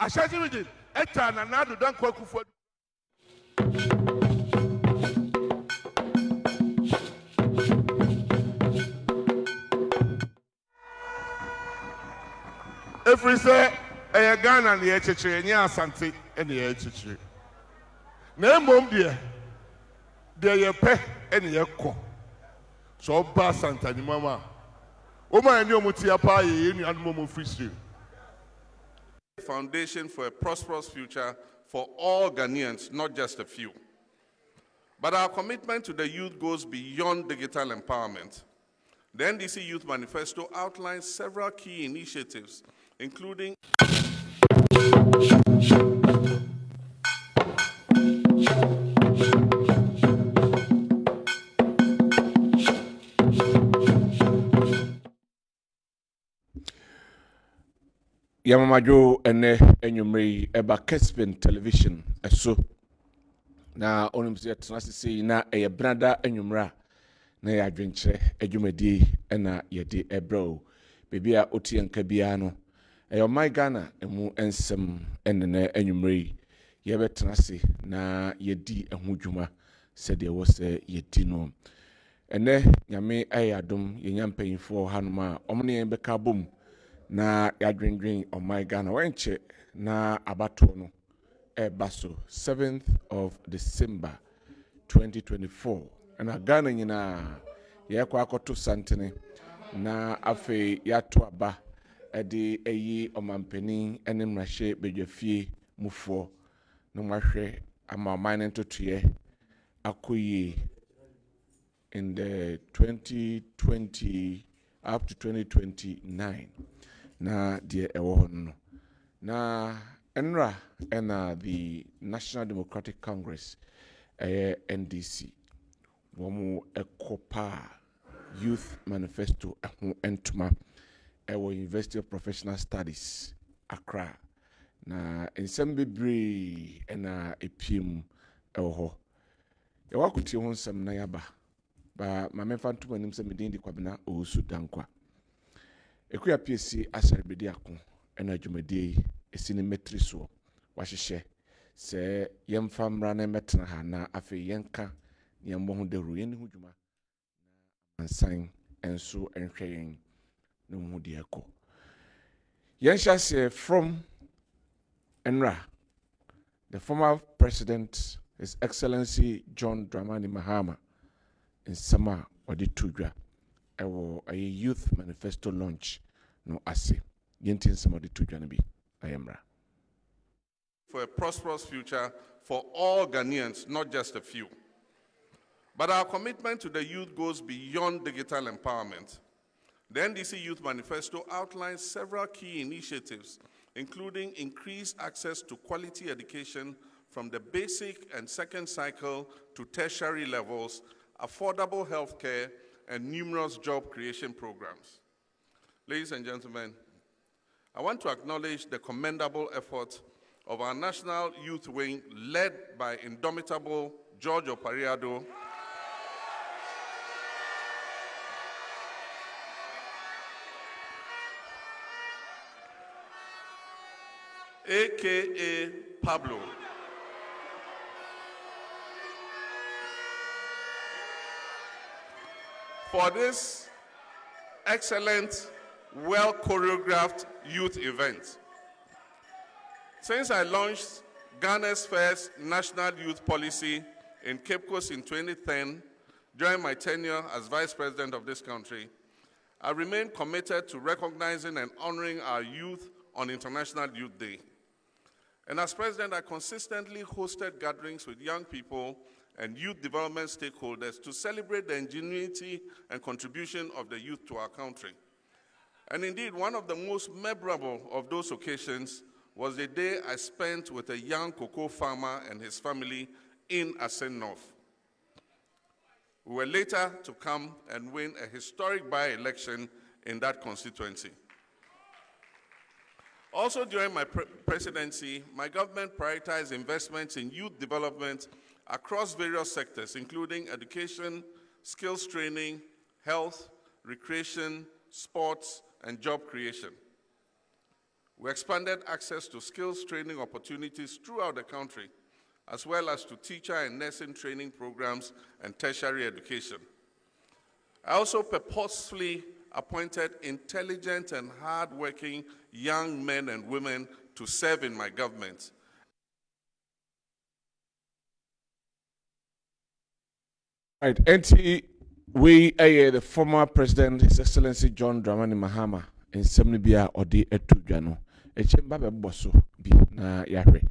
Ashaji region, Eta na Nadu Dankwah Kufuor. If we say a Ghana and the HH, and Asante and the HH. Name mom dear, dear pet and your co. So pass Santa Mama. Oma and your Mutiapa, you and Momo Fishery. Foundation for a prosperous future for all Ghanaians, not just a few. But our commitment to the youth goes beyond digital empowerment. The NDC Youth Manifesto outlines several key initiatives, including Yamamajo ene enyumri eba Kessben television eso na onimse tenasisi na eye brada enyumra na ya Adwenkyere adwumadi na yede ebro bebia otie nka bia no eyo my Ghana emu ensem enene enyumri yebe tenase na yedi ehu dwuma sede wo se yedi no ene nyame ayadom yenyampanyifo hanuma omne yebeka bom na Adwenkyere on my Ghana wenche na abato no baso 7th of December 2024 and Ghana nyina yakwa akoto santene na afe yato aba edi eyi omampani enem rahye bedwafie mufo no mahwe ama mine totoye akoyi in the 2020 up to 2029 na die ewo no na enra ena the National Democratic Congress NDC womu ekopa Youth Manifesto entuma ewo University of Professional Studies Accra na ensem bebre ena epiem ewo ho yawakuti ho nsem na yaba ba mamemfa ntuma nim se medin di Kwabena Owusu Dankwah ekuya PSC asarbedi akon ena dwumadi esini metriso wahihye se yemfa mra na metena ha na afi yenka yembo ho deru yeni hu dwuma na ansan enso enhweyen no hu de ekọ yensha se from enra the former president His Excellency John Dramani Mahama in Sama Oditudra ewo a youth manifesto launch no ase yentin Sama Oditudra nabi ayemra for a prosperous future for all Ghanaians, not just a few. But our commitment to the youth goes beyond digital empowerment. The NDC Youth Manifesto outlines several key initiatives, including increased access to quality education from the basic and second cycle to tertiary levels, affordable healthcare, and numerous job creation programs. Ladies and gentlemen, I want to acknowledge the commendable effort of our National Youth Wing, led by indomitable George Opariado, aka Pablo, for this excellent, well-choreographed youth event. Since I launched Ghana's first national youth policy in Cape Coast in 2010, during my tenure as Vice President of this country, I remain committed to recognizing and honoring our youth on International Youth Day. And as President, I consistently hosted gatherings with young people and youth development stakeholders to celebrate the ingenuity and contribution of the youth to our country. And indeed, one of the most memorable of those occasions was the day I spent with a young cocoa farmer and his family in Asen North. We were later to come and win a historic by-election in that constituency. Also during my presidency, my government prioritized investments in youth development across various sectors, including education, skills training, health, recreation, sports, and job creation. We expanded access to skills training opportunities throughout the country, as well as to teacher and nursing training programs and tertiary education. I also purposefully appointed intelligent and hardworking young men and women to serve in my government. Right, and we the former president, His Excellency John Dramani Mahama, in Semnibia or the Etujano, a chamber bosso be na yahre.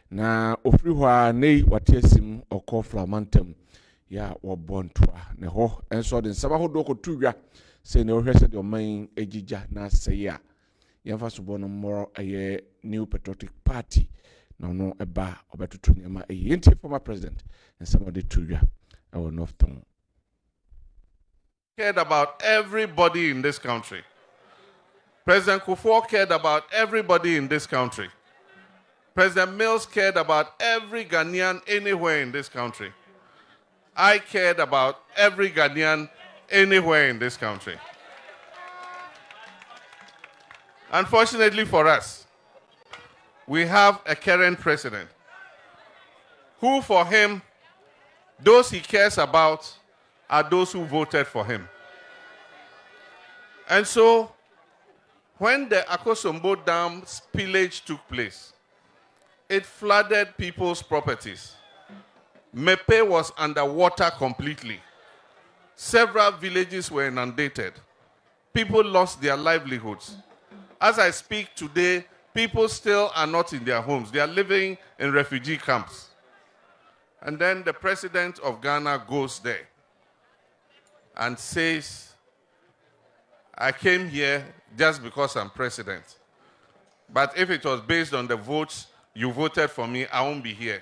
Na ofriwa nei watiesim or call flamantem ya or born twa neho and so then Sabaho doko tuya say no rested your main ejija na say ya. Yanfasubono more a new patriotic party. No a bar or better to Nema a yenti former president and somebody tuya. I will not know. Cared about everybody in this country. President Kufuor cared about everybody in this country. President Mills cared about every Ghanaian anywhere in this country. I cared about every Ghanaian anywhere in this country. Unfortunately for us, we have a current president who, for him, those he cares about are those who voted for him. And so, when the Akosombo Dam spillage took place, it flooded people's properties. Mepe was underwater completely. Several villages were inundated. People lost their livelihoods. As I speak today, people still are not in their homes. They are living in refugee camps. And then the president of Ghana goes there and says, I came here just because I'm president. But if it was based on the votes you voted for me, I won't be here.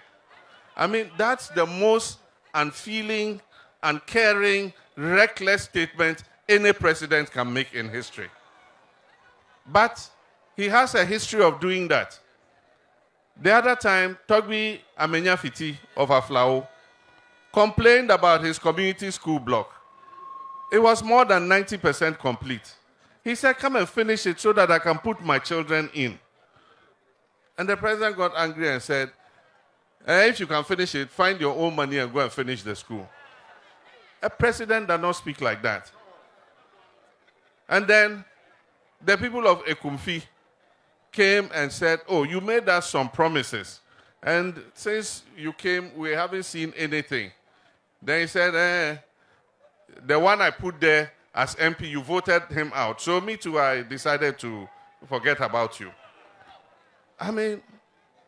I mean, that's the most unfeeling, uncaring, reckless statement any president can make in history. But he has a history of doing that. The other time, Togbi Amenyafiti of Aflao complained about his community school block. It was more than 90% complete. He said, come and finish it so that I can put my children in. And the president got angry and said, if you can finish it, find your own money and go and finish the school. A president does not speak like that. And then the people of Ekumfi came and said, oh, you made us some promises. And since you came, we haven't seen anything. Then he said, the one I put there as MP, you voted him out. So me too, I decided to forget about you. I mean,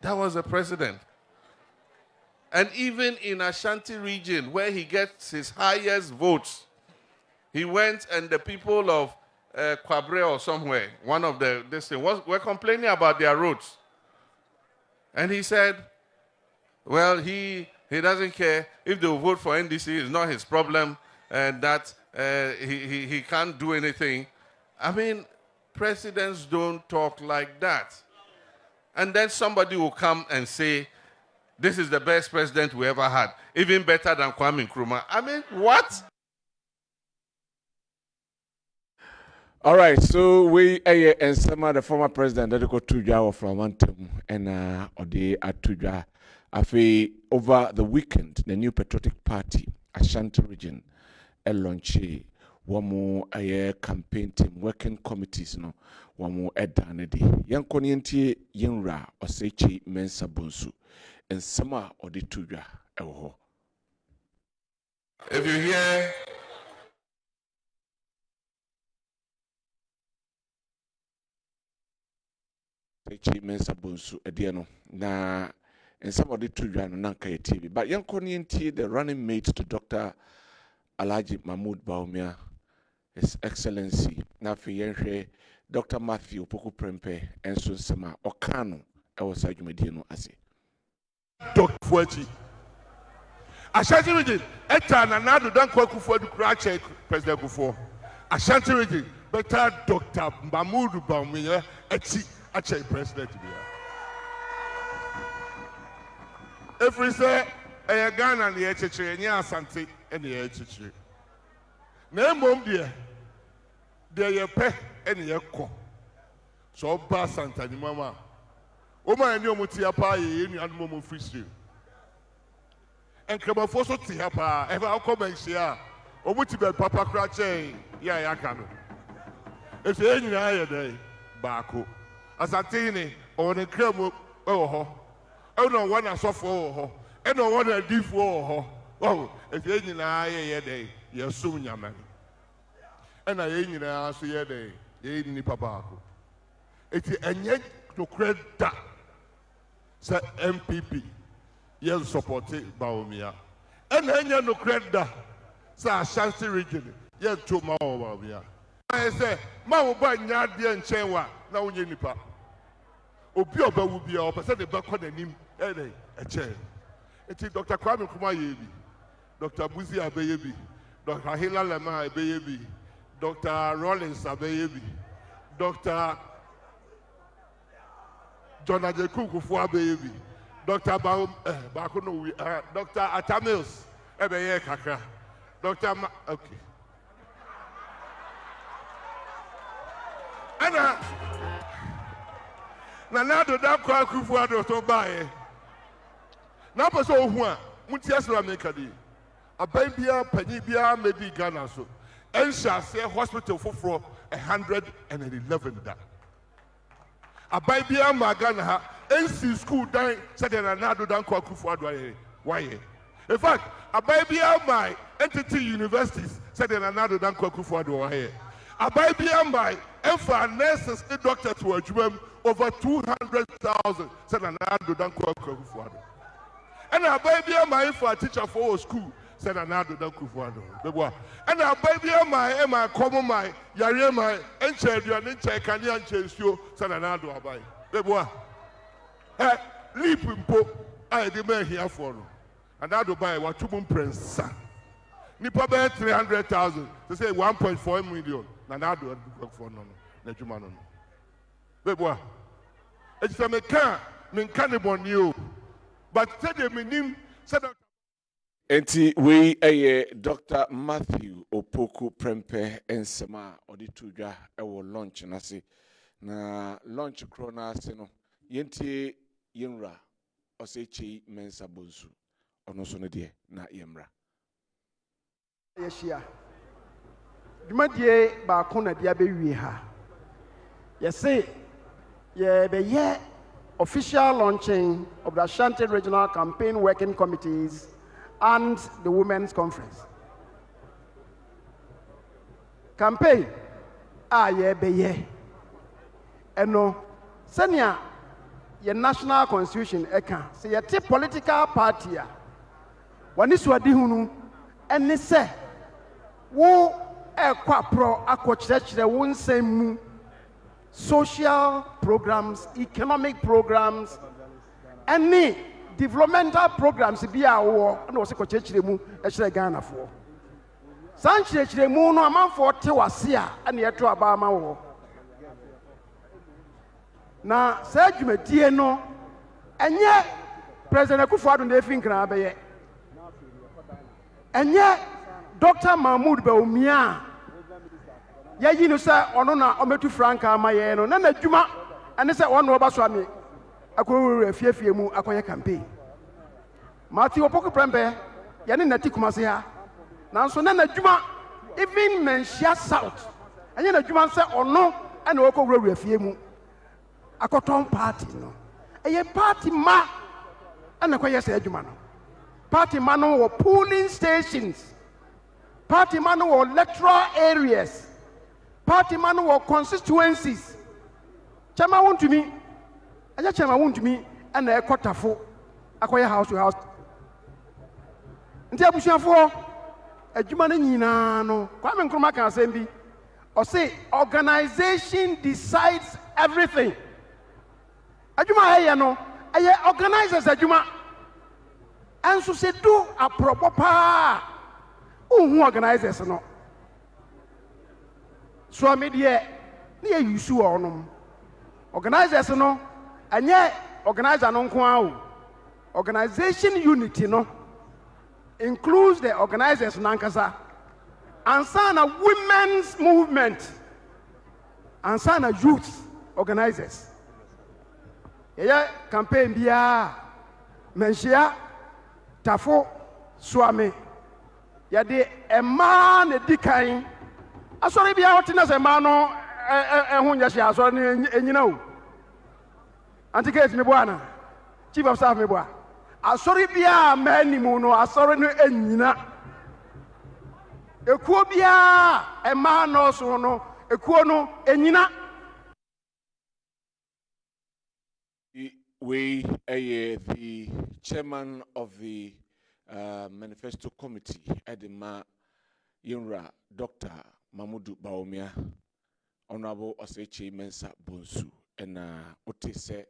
that was the president. And even in Ashanti region, where he gets his highest votes, he went and the people of Kwabena or somewhere, one of were complaining about their roads. And he said, well, he doesn't care. If they will vote for NDC, it's not his problem, and that he can't do anything. I mean, presidents don't talk like that. And then somebody will come and say, this is the best president we ever had, even better than Kwame Nkrumah. I mean, what? All right, so we and some of the former president that go to Jawa from Anthem and Ode Atuja Afi over the weekend, the new patriotic party, Ashanti region, launched one more campaign team, working committees, no, one more edanedi. Yankonienti Yenra Osechi Mensa Bunsu and Sama Ode Tuja Ewo. If you hear Mensa Bunsu Ediano na and somebody to Jan Nanka TV. But young Konienti, the running mate to Dr. Alhaji Mahmoud Baumia, His Excellency Nafi Dr. Matthew Poku Prempe, and Sunsama Okano, I was Medino Asi. Dr. Fuji. Ashanti region, Eta and Adwenkyere Kufuor du Krache, President Kufuor. Ashanti region, better Dr. Mahmoud Baumia, Echi President. If we say a Ghana and the HH, and Asante and the HH. Name mom dear, there you pay and you call. So ba Santa ni mama. O ma ni omo ti apa ye enu anu mo free stream. Enkema fo so ti apa e ba ko ban hia. Omo ti be papa kra che ya ka no. E se enyu aye dai baako. Asante ni o ne kra mo e wo ho. E no won asofo wo ho. E no won adifo wo ho. Oh, e se enyu na aye dai ye sum nyamani. E na ye nyina so ye dai ye ni papa baako. Eti enye to credit sa MPP yen support Baomia. And enye no credit sa Ashanti region yen to ma Baomia. I say ma wo ba nya de nchen wa na wonye nipa. Obi oba wu bia o pese de ba kwa nanim e dey e che. Eti Dr. Kwabena Owusu bi, Dr. Buzi abeye bi, Dr. Hila Lema abeye bi, Dr. Rollins abeye bi, Dr. John Ajekukufu abeyebi, Dr. Bakuno, Dr. Atamils, ebeye kakra, Dr. Okay. Ana Nanado Dankwah Kufu ado to bae. Na person ohu a muti asra America di. Aban bia panyi bia medi Ghana so. Ensha say hospital foforo 111 da. Abai bia magana ha NC school dan said Nanado Dankwah Kufu ado why. In fact, abai bia my entity universities said Nanado Dankwah Kufu ado why. Abai bia my for nurses and doctors to adwuma over 200,000 said Nanado Dankwah Kufu ado. And abai bia my for a teacher for school said Nanado Dankwah Kufu ado. And abai bia my common my yare my enchedu and enchekani enchesuo said Nanado abai. Beboa. Leap impo I the man here for no. And Nanado buy what 2 prince. Nipa be 300,000. They say 1.4 million. Nanado work for no. Na juma no. Beboa. It's a mekan cannibon you. But said the minim said Enti we Dr. Matthew Opoku Prempe ensema oditu dwa ewo launch nase na launch krona se no yenti yenra osechi mensa bonsu ono so no de na yemra yeshia dwumadie ba ko na dia bewie ha yese ye be official launching of the Ashanti Regional Campaign Working Committees and the Women's Conference. Campaign ye be eno senia ye national constitution eka se ye te political party a wani suadi hunu ene se wo ekwa pro akokyerɛkyerɛ wo nsɛm mu social programs, economic programs, any developmental programs be our and was a coachemu a Ghana for. Sanchez Remu no amount for Tewasia and yet to Abama. Now, Sergio Tieno, and yet President Akufo-Addo ne think na and yet Dr. Mahmoud Bawumia. Yayi no say ono na ometu franka amaye no na nadwuma ane say ono obaso ame akoro afiafie mu akoye campaign Matthew Opoku Prempe ya ne nati kumase ha nanso na nadwuma even Menhia South anye nadwuma say ono ane okowura afie mu akoton party no eye party ma ane koye say adwuma no party ma no wo polling stations party ma no wo electoral areas party man or constituencies. Chama want to me, I just chama want to me, and a quarter for acquire house to house. Until pushing for a Jumani no, Kwabena Owusu Assembly, or say organization decides everything. A Juma no, I organize as a Juma, and so say do a proper pa who organizes no. So media near you sue on them. Organizers no, and yet organizer non organization unity no includes the organizers nankasa and sign a women's movement and sign a youth organizers. Yeah, campaign biya menshia tafo swami. Yade ema ne dikan. Asori biya hotina se ma no ehun yahye asori ne enyina o. Antikate me boana. Chief of staff me boa. Asori biya mani mu no asori no enyina. Ekuo biya ema no so no ekuo no enyina. We the chairman of the manifesto committee Edema Yunra Dr. Mamudu Bawumia Honorable Osechi Mensa Bonsu and Otese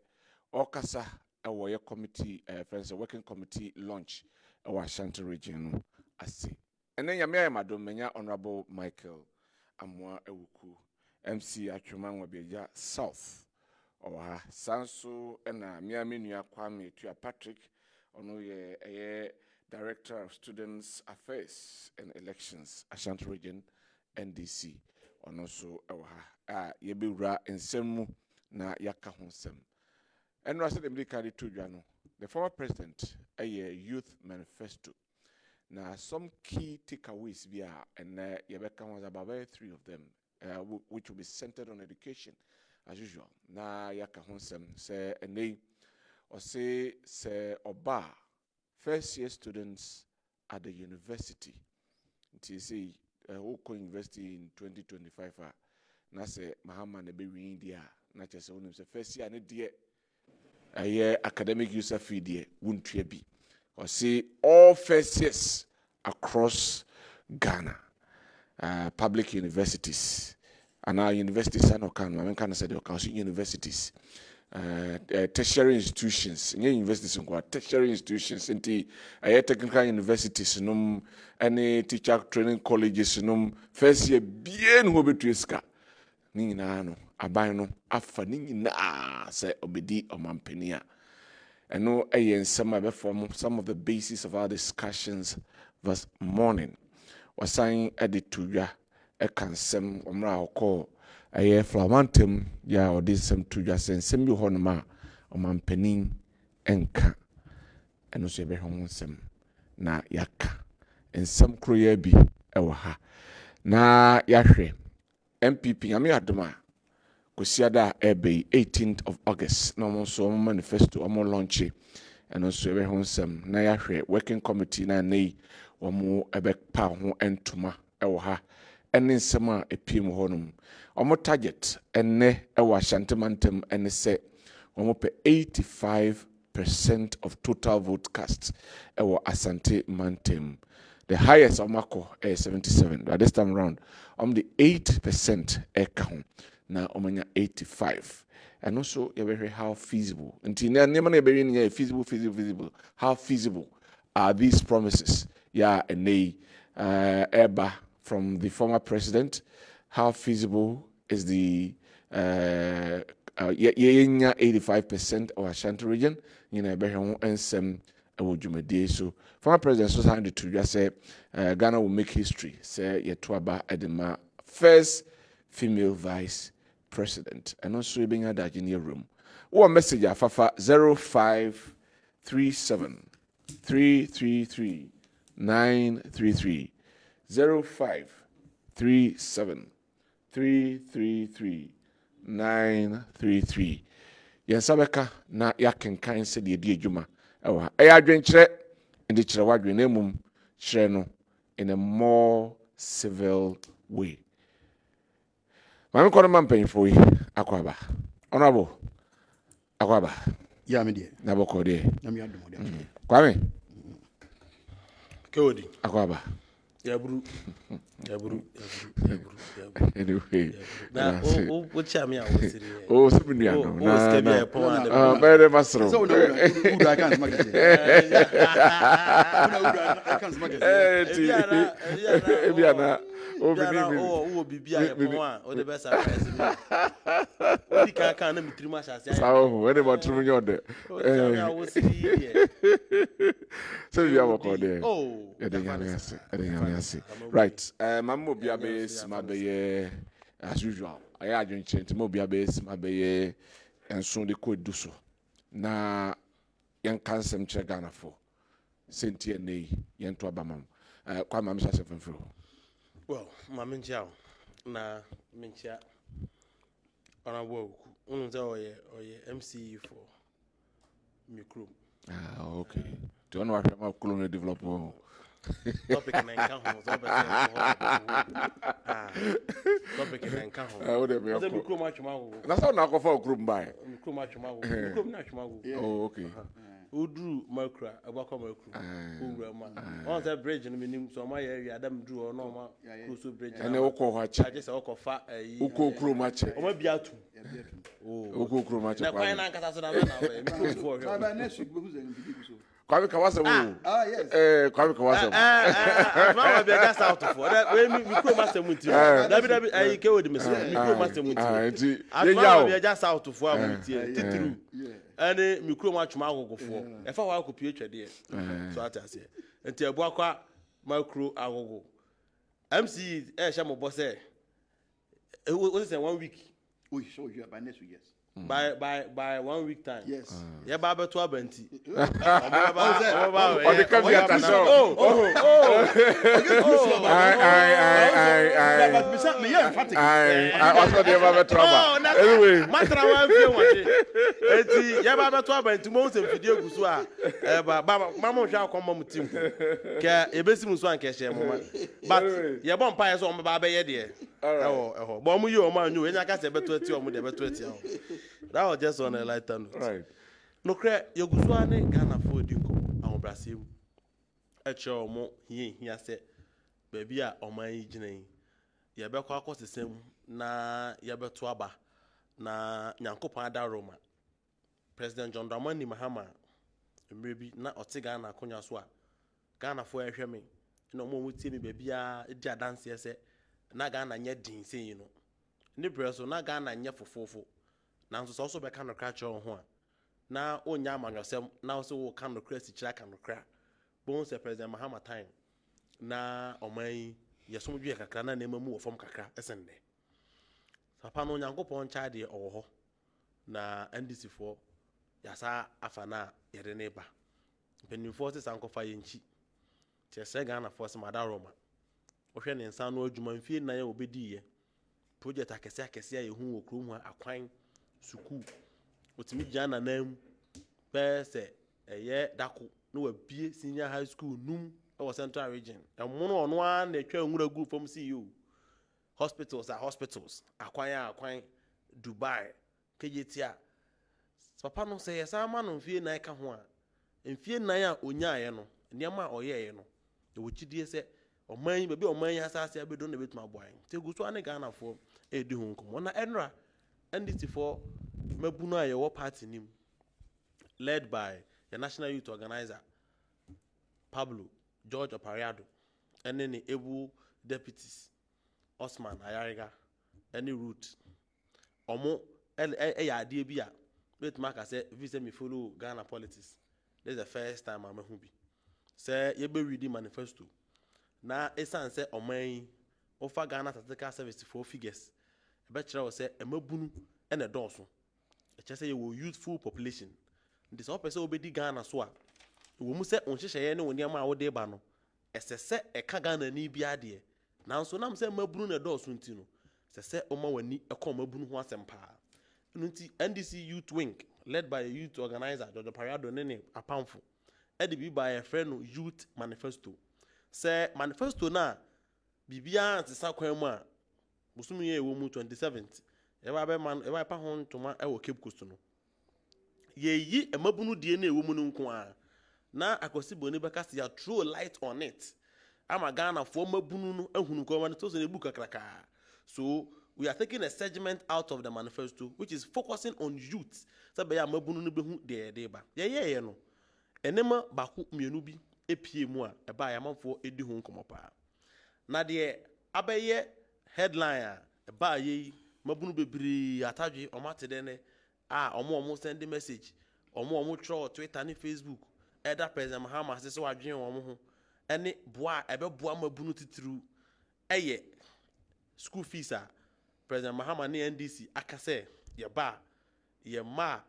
Okasa our committee friends working committee launch our Ashanti region asi. And then Yamia Madomenya Honorable Michael Amwa Ewuku MC Achuman Wabeja South. Or Sanso and Miami Nua Kwame Tua Patrick, ono ye Director of Students Affairs and Elections, Ashanti Region, NDC, ono so yebura ensemu na yaka honsem. And I said the former president a youth manifesto. Now some key takeaways via and Yebeka was about 3 of them, which will be centered on education. As usual, na yaka honsem say ene or say oba first year students at the university. It say Oko University in 2025. Na say Mahama ne be win dia. Na che say onim say first year ne die aye academic user fee die wuntua bi. Or say all first years across Ghana, public universities. And our universities are not can say universities, tertiary institutions, universities tertiary institutions, technical universities, any teacher training colleges, first year bien hobetueska. Nina no, abano, afa nina say obedi omampenia. And no some of the basis of our discussions this morning was saying edituya. Kansem omra oko aye flamantem ya odisem tuja sensem bi honoma omampanin enka eno so ebe honsem na yaka ensem kroya bi ewo ha na yahwe MPP ame adoma kosiada ebe 18th of August no mo so manifesto omo launch eno so ebe honsem na yahwe working committee na nei omo ebe pa ho entuma ewo ha ene nsema epiem honum omo target ene ewa Ashanti mantem ene se omo pe 85% of total vote cast ewa Ashanti mantem. The highest omako 77, but this time around the 8% eka na omanya 85. And also you very how feasible until near feasible how feasible are these promises and they eba from the former president, how feasible is the 85% of Ashanti region? And some so former president so handed to just say Ghana will make history. Say Yetuaba Edema, first female vice president, and also being at that in your room. One message Fafa 0537 333 933. 0537 333 933. Yensabeka na yakenkan se de di adwuma ewa Adwenkyere ndi kyerɛ wadwe na mum kyerɛ no in a more civil way. Mami kono mampanyfo yi akwaba honorable akwaba ya me de na boko de na me adom de kwame Kewodi akwaba Yaburu. Anyway, Now, what chami I was sitting here? oh, somebody I know. No, very much so. So no, I can't smack it. I can't smack it. Oh, be or the best I can't me too much as I when about 2 million there. I was sitting here. So you have a call there. Oh, Right. Mamu Biabe Smabe as usual aya adwenkyere ntimo bia be sima be enso de ko du so na yen kansem kire Ghana for sentie nei yen to abamam kwa ma msha sefenfro well mamenchia na menchia ona wo unu say oye MCE for micro okay do no ahwe ma colonial development topic na nka ho so be topic na nka ho o de be o de micro ma chuma go na so na akofa okru mbai micro ma chuma go micro na chuma go oh okay udru makra abakọ makru owura ma on say bridge no minim so ma ya wi adam dru o no ma cruise bridge ene wokọ ho ache aje se wokọ fa wokọ okru ma che o ma bia tu wokọ okru ma che na kwai na nkata so na na ba micro for So by next week we go say Kwabi Kawasa wo yes. Kwabi Kawasa ma wa bia just out for that we micro master muti dabi ai ke wo di mesi micro master muti nti ma wa bia just out for muti titru ane micro ma twuma agogofo e fa wa akopie twede so atase nti ebu akwa micro agogo MC e sha mo boss e we say 1 week We show you by next week, yes. by 1 week time Yes. ya ba beto abanti o de kan bi atasho But me yeah emphatic. also de ba betraba anyway matra wa fie wate enti ya ba beto abanti mo se video gusu a ba mama hwa akoma mutim ke ebesim so anke hye mo but ye bon pa ye so mo ba be ye de bo mo yi o ma anyu enya ka se beto ati o mo de beto ati that was just on a lighter note. right No cre yogusu ane Ghana for dinko ahobrasem eche omo hia se baby a oman yi ginan ye be kwa akosesem na ye beto aba na nyankopon ada Roma President John Dramani Mahama mrebi na ote Ghana akonya so a Ghana for ehwe me na omo mutie me baby a di adanse se na Ghana nye din se yi no ni breso na Ghana nye fofofo na nso so be ka no kra che ho a na onya amanyosem na so wo ka no kra si kira ka no kra bon se President Mahama time na oman yesom dwe kakra na nemamu wo fom kakra esende papa no nyankopon cha de owo na NDC for yasa afana yede ne ba penifo se sankofa yenchi chese Ghana force madaroma ohwe ne nsa no adwuma mfie na ya obedi ye project akese ya yehu wo krom akwan suku otimi jana nam pese eye dako no wabie senior high school num e central region emono ono a na etwa nwura group from CEO hospitals akwan Dubai kejetia papa no say yesa ma no mfie na ka ho a mfie na ya onyaye no niam a oyeye no e wochidie se oman bebi oman asase abedo na betuma boan teguso ane Ghana for edi hu nkomo na enra NDC for mabunu a yewo party nim led by the national youth organizer Pablo George Opariado and then the able deputies Osman Ayariga any route omo ade bia wait mark say if me follow Ghana politics this is the first time I'm hu bi say ye be read manifesto na esan say oman ofa Ghana statistical service for figures e be kire o say emabunu ene dọọso eche say you youthful population this all person obedi Ghana so a wo mu say onhyehyeye ne woni ama wo de ba no esese eka Ghana ni bia de na nso nam say mabunu ne dọọso nti no sese oma wani ekọ mabunu ho asempa nti NDC youth wing led by a youth organizer George Parado ne apamfo be by a friend youth manifesto say manifesto na bibia antisa kwan mu a musumi ye wo mu 27th eba be man eba pa ho ntoma e wo Cape Coast no ye yi emabunu die na ewo mu no nko a na akosi boni be ka ya throw light on it ama Ghana for mabunu no ehunu ko man to so na ebu kakraka so we are taking a segment out of the manifesto which is focusing on youth so be ya mabunu no behu de ba ye no enema baku mienu bi epie mu a eba ya manfo edi ho nkomo pa na de abaye headline a eba ye mabunu bebiri atadwe omatede ne omo send message omo throw Twitter ni Facebook eda President Mahama se so adwen omo ho boa ebe boa mabunu titiru eye school fees a President Mahama ne NDC aka say ye ma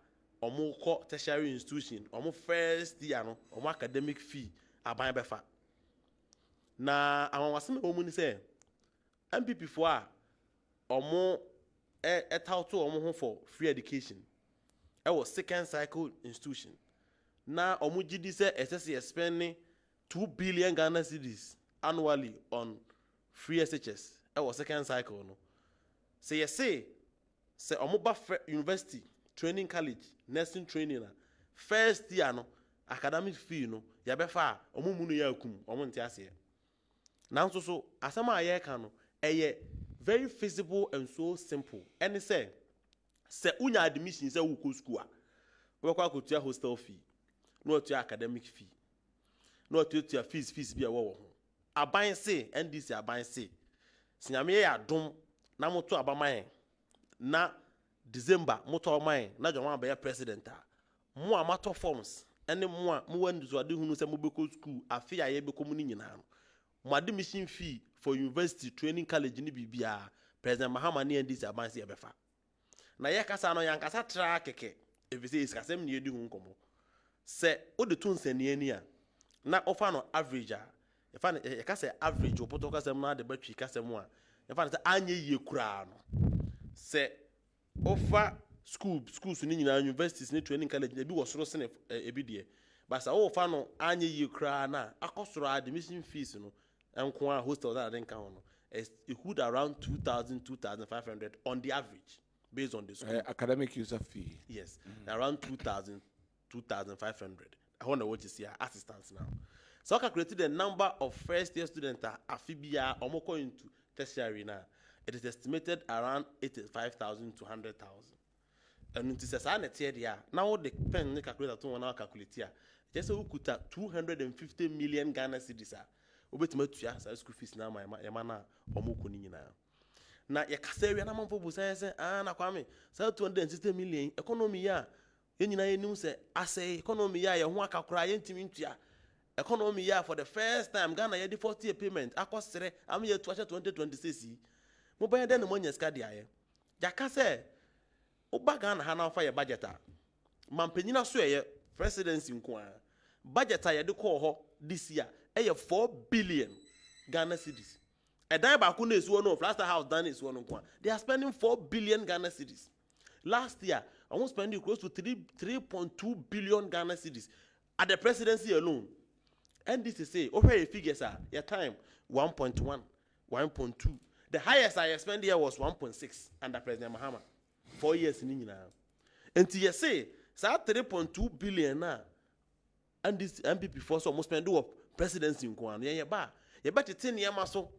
omo ko tertiary institution omo first year no omo academic fee aban befa na awanwase me omu ni say MPP fo a omo etauto omo ho for free education was second cycle institution na omo gidi say SSC spending 2 billion Ghana cedis annually on free SHS was second cycle no say you say omo ba university training college nursing training na first year no academic fee no ya befa omo mu no ya akum omo nte ase na nso so asema aye ka no very feasible and so simple and say unya admission say wo ko school a we kwa kotua hostel fee no otua academic fee no otua fees bia wo ho aban say NDC aban say sinyame ya dom na moto abaman na December moto abaman na joma be president a mo amato forms ene mo a mo wandu so ade hunu se mo beko school afi aye beko mu ni nyina no mo admission fee for university training college ni bibia President Mahama ne NDC aban say befa na ye kasa no yankasa tra keke efise iskasem ne edi hu nkomo se o de tun sene ani a na ofa no average a ye kasa average opoto kasa na de batwi kasa mu a ye fa na anye yie kura no se ofa schools ni nyina universities ni training college ebi wo soro sene ebi de basa ofa no anye yie kura na akosoro admission fees no enko a hostel that den kan no it would around 2,500 on the average based on the school academic user fee. Yes, around 2,500. I wonder what you see assistance now. So I calculated the number of first year students at Afibia omoko into tertiary now. It is estimated around 85,000 to 100,000. And it is a year now the pen calculator to one calculate here. Just so we could 250 million Ghana cedis. Obetimatuya sa school fees na my mana omoko ni nyina. Na ya kasewe na mamfo busa say na kwame sa 260 million economy ya nyina yenim say ase economy ya ye ho akakora ye ntimi ntua economy ya for the first time Ghana ye default year payment akosere am ye 2026 mo ban den mo nya ska dia ye ya kase oba Ghana ha na fa ye budget a mampanyina so ye presidency nko a budget a ye de ko ho this year 4 billion Ghana cedis. A dime back on this one, Plaster House done is one. They are spending 4 billion Ghana cedis. Last year, almost spending close to 3.2 billion Ghana cedis at the presidency alone. And this is say, over figures are your time 1.1, 1.2. The highest I spent here was 1.6 under President Mahama. 4 years in India. And to say, 3.2 billion now. And this MPP force almost spend up presidency in Kwan. Yeah, you better 10 years so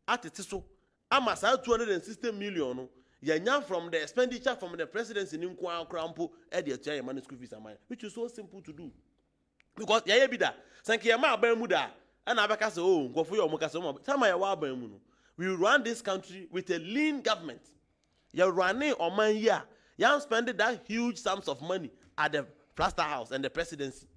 at it so. I'm 260 million. Yeah, from the expenditure from the presidency in Kwan Crampo at the China money school fees, which is so simple to do. Because yeah, be that. Thank you, my Bermuda. And I say, oh, go for your Mokasoma. Tell my Wabamuno. We run this country with a lean government. You're running on my year. You have spent that huge sums of money at the Plaster House and the presidency.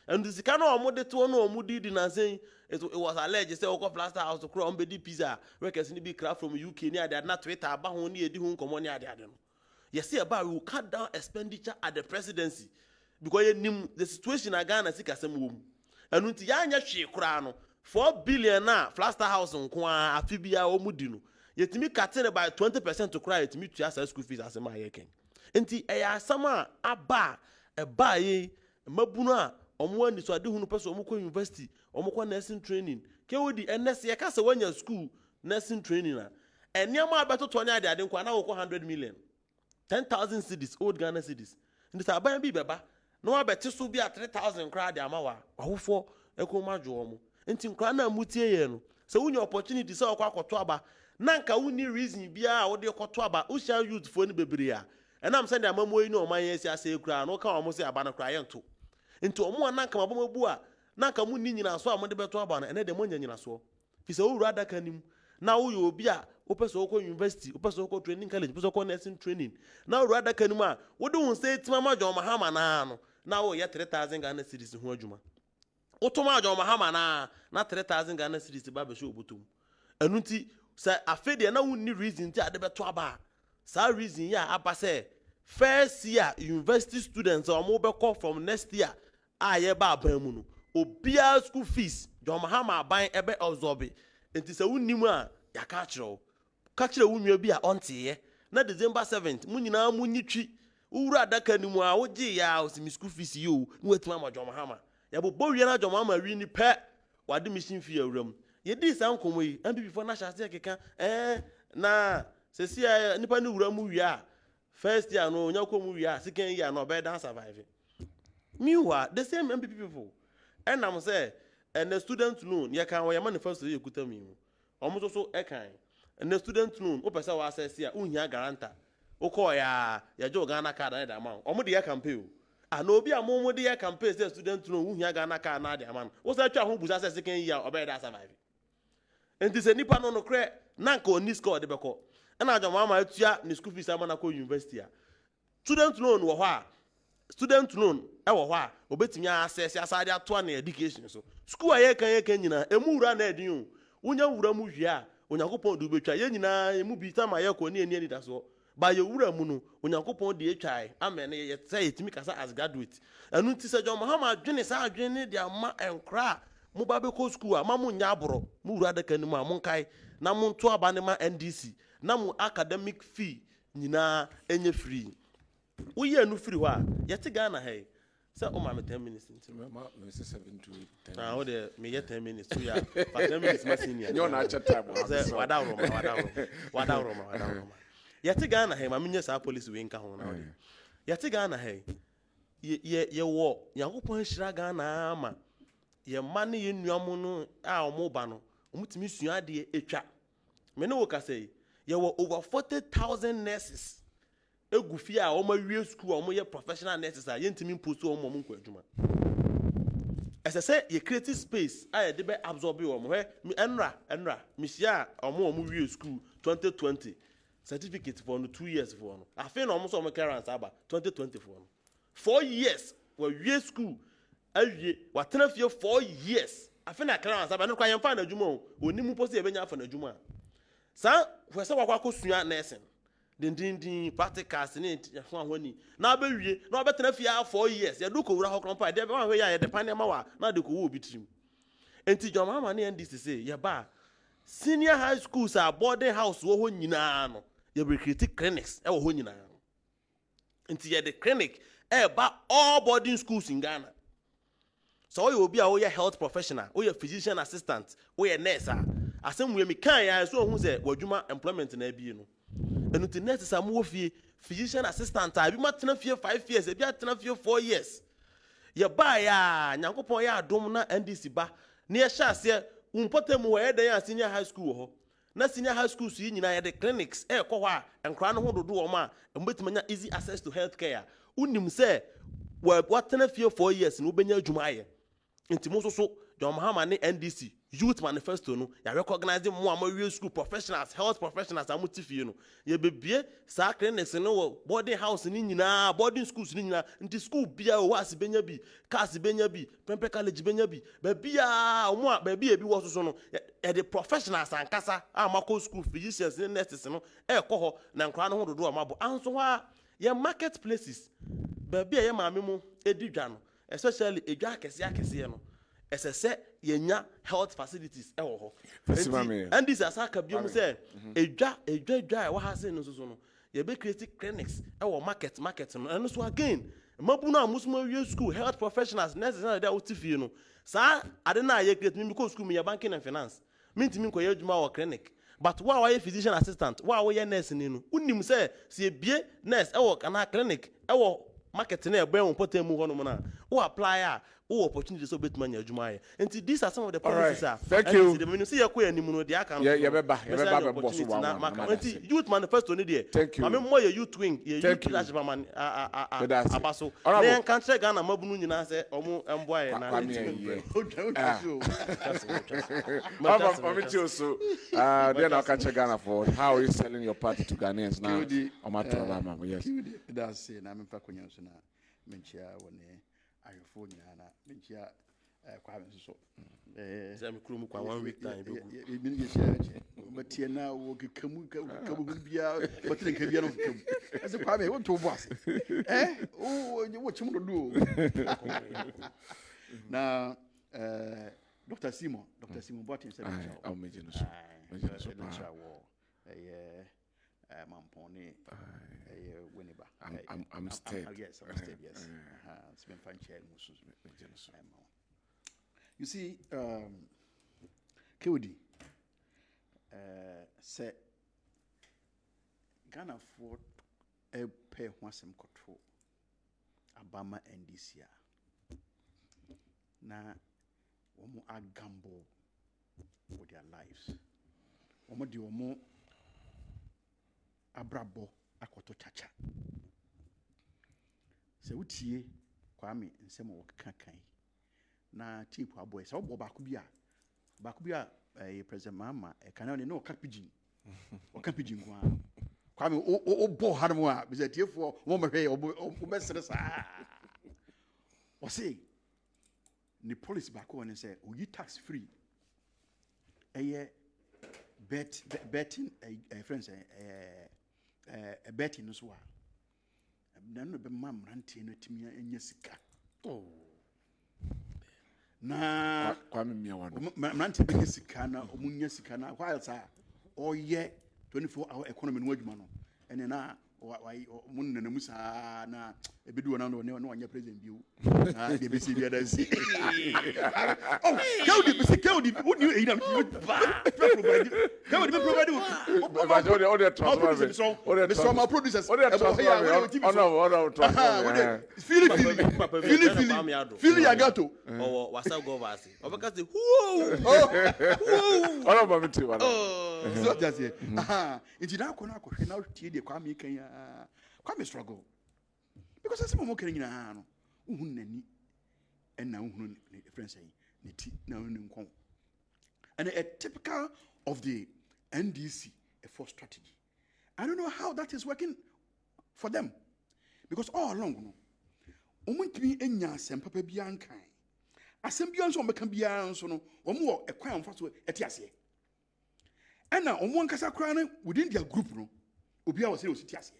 And this kind of mode to no moody didn't say it was alleged say Oko Plaster House to crown bedi pizza workers need be craft from UK near they are not Twitter about only a home common near there. You see about we will cut down expenditure at the presidency because the situation in Ghana is a womb. And until Yanya she crown 4 billion na Plaster House on Kwa Afibia or Mudino. Yet me cutting about 20% to cry to meet your school fees as a my king. Until a summer a bar a buy mabuna. Omwa ni so ade hunu person omko university omko nursing training ke wodi NS ye kase wanya school nursing training na eniam abeto to nya ade nkwa na wo 100 million 10,000 cedis old Ghana cedis ndi sa ban bi beba na wa beti so bi a 3,000 kra de amawa wahofo ekoma dwo omo enti nkra na mutie ye no so wunya opportunity so akwa akoto aba na nka wuni reason bia a wo de koto aba wo share youth fo ni bebre a enam send amamoyi ni oman ye si ase kra no ka omo se aba na kra ye nto into omo ananka mabomabu a nanka mu ni nyina so amode beto aba na ene de mo nyina so fi se wo wura daka nim na wo yo obi a wo peso ko university wo peso ko training college peso ko nursing training na wo wura daka nim a wo de won say tima ma John Mahama na no na wo ye 3,000 Ghana cedis ho adwuma wo to ma John Mahama na 3,000 Ghana cedis ba be show obotum enu nti say afede na wo ni reason ti ade beto aba Sa reason ya aba say first year university students or mo be call from next year aye ba aban mu no obia school fees John Mahama aban ebe absorb enti se wunnim a ya ka kire wunwa bi a onte na December 7th mu nyina mu nyitwi wura adaka ni mu a wogi ya osimi school fees yo ni wetima ma John Mahama ya bo wie na John Mahama wi ni pe wade mission fee awuram ye di san komo yi MPP for na shase keka na sesi nipa ni wura mu wi a first year no nya ko mu wi a second year no be dan survive meanwhile the same MPP people and am say and the student loan ye kan we manifesto ye kuta mi mu omo so e kan and the student loan o pesa wa access ya unhia guarantor o call ya jo Ghana card na da amount omo de ye campaign na obi amomo de ye campaign say student loan unhia Ghana card na da amount wo say twa ho busa say second year obe da survive and this nipa no no kre na nka oni score de beko na John Mahama atua ni school fees amana ko university a student loan wo ho a student loan e wo ho a obetimi access asade ato na education so school aye kan nyina emu wura na edin o wonya wura mu hwe a Onyankopon du betwa ye nyina emu bi tama ye ko ne ni da so ba ye wura mu no Onyankopon de etwa amen ye say etimi kasa as graduate anu ti se John Mahama adwene sa adwene de ama enkra mo ba be ko school a ma mo nya aboro mo wura da kan mu a mo nkai na mo nto aba ne ma NDC na mo academic fee nyina enye free wo ye anu free ho a ye te Ghana hey say o ma me 10 minutes into me say 7 to 10 ah o de me ye 10 minutes so ya for 10 minutes ma senior you na cha time say wada roma ye te Ghana hey ma me nya sa police we nka ho na o de ye te Ghana hey ye wo Yakopon hira Ghana ama ye ma ne ye nuamu no a omo ba no omutimi sua de etwa me ne wo ka say ye wo over 40,000 nurses egufi a o ma wie school o mo ye professional nurses a ye ntimi post o mo nko adwuma say ye creative space a ye de be absorb o mo he enra misia o mo wie school 2020 certificate for no 2 years for no afi na o mo so mo clearance aba 2024 no 4 years we wie school awie wa tenafie 4 years afi na clearance aba no kwa ye mfa na adwuma o oni mu post ye benya afa na adwuma sa we say wakwa ko sua nursing din practicals ni yaso ahoni na ba wie na obetena fia 4 years ya do ko wura hokron pa de be wan hwe ya de pan ma wa na de ko wo bitrim enti John Mahama ne NDC say ya ba senior high schools are boarding house wo ho nyina no ya be create clinics e wo ho nyina enti ya the clinic e ba all boarding schools in Ghana so you obi a wo ya health professional wo ya physician assistant wo ya nurse asem we mi kan ya so hu say wadwuma employment na abi no enu ti nurses am wo fie physician assistant abi matena fie 5 years abi atena fie 4 years ye ba ya Nyankopon ya adom na NDC ba ne ye sha ase umpotem wo ye dan ya senior high school ho na senior high school so yi nyina ye de clinics e ko ho a enkra no ho dodo o ma mbetimanya easy access to health care unim say watena fie 4 years no benya adwuma aye nti mo so John Mahama ne NDC youth manifesto no ya recognize mo amawie school professionals health professionals amutifie no ye bebie sa clinics no boarding house ni nyina boarding schools ni nyina nti school bia o wase benya bi class benya bi pempe college benya bi ba bia o mo ba bia bi wo so no e the professionals ankasa amako school physicians ni nurses no e ko ho na nkra no ho dodo amabo anso ha ye marketplaces ba bia ye maame mu edidwa no especially edwa akese no SSE yenya health facilities e wo ho and this asaka biom say edwa wa ha say no so no ye be create clinics e wo market no and so again mabu na musuma wie school health professionals nurses na dey otifie no sa ade na ye create me because school me ya banking and finance mintimi nko ye adwuma wo clinic but wa ye physician assistant wa ye nurse ni no unim say se bie nurse e wo kana clinic e wo market na e gbe won potem ho no na wo apply a opportunity so betman adwuma and these are some of the policies are thank you the when see yakwa animu no dey aka yeah be boss one and youth manifesto ni dey mame mo ye youth wing ye youth leadership man abaso na country Ghana mabunu nyina se omo emboa ye na so then I can check Ghana for how are you selling your party to Ghanaians now yes that's say na me fa konya so na menchia woni ayofo nyana menchia Kwabena so say me kuru mu kwa 1 week time be get share but here now we come bia but think bia no come as Kwame want to boss oh what you do now Dr. Simon what is I'll make it Mamponi Winneba I'm stayed. Yes, I'm stayed, yes. It's been fun sharing. You see, Kewdi, say Ghana for a pay once some control Obama and this year. Now, one more gamble with their lives. One more do more abrabo akoto chacha. Se utie Kwame nsema wokakan na chief aboy se obo bakubia president mama e kana ne no kapigin o kapigin kwa Kwame obo harmo a be tiefo mo mehwe obo besere sa o say ni police back on say oyi tax free betting friends betting no so a na no be mam rante no timia enya sika na Kwame mia wano rante be sika na omunya sika na while sa oye 24-hour economy no adwuma no ene na mun na musa na ebedu na no anya president biu ah de be si bia da si oh Kewdi who knew ina provide transfer my producers Fili Agato oh wasa go vasi obeka say all of me too so just here nti na akọ na akọhwe na tie de Kwame kan ya Kwame struggle because as mo kan nyina no uhun nani na uhun friends yi ne ti na uhun nkon and a typical of the NDC for strategy. I don't know how that is working for them because all along no omuntimi enya sempapa bia nkan asem bia nso omeka bia nso no omo e kwan mfa so etiase and now omo nkasa kra no within their group no obia was say ositiase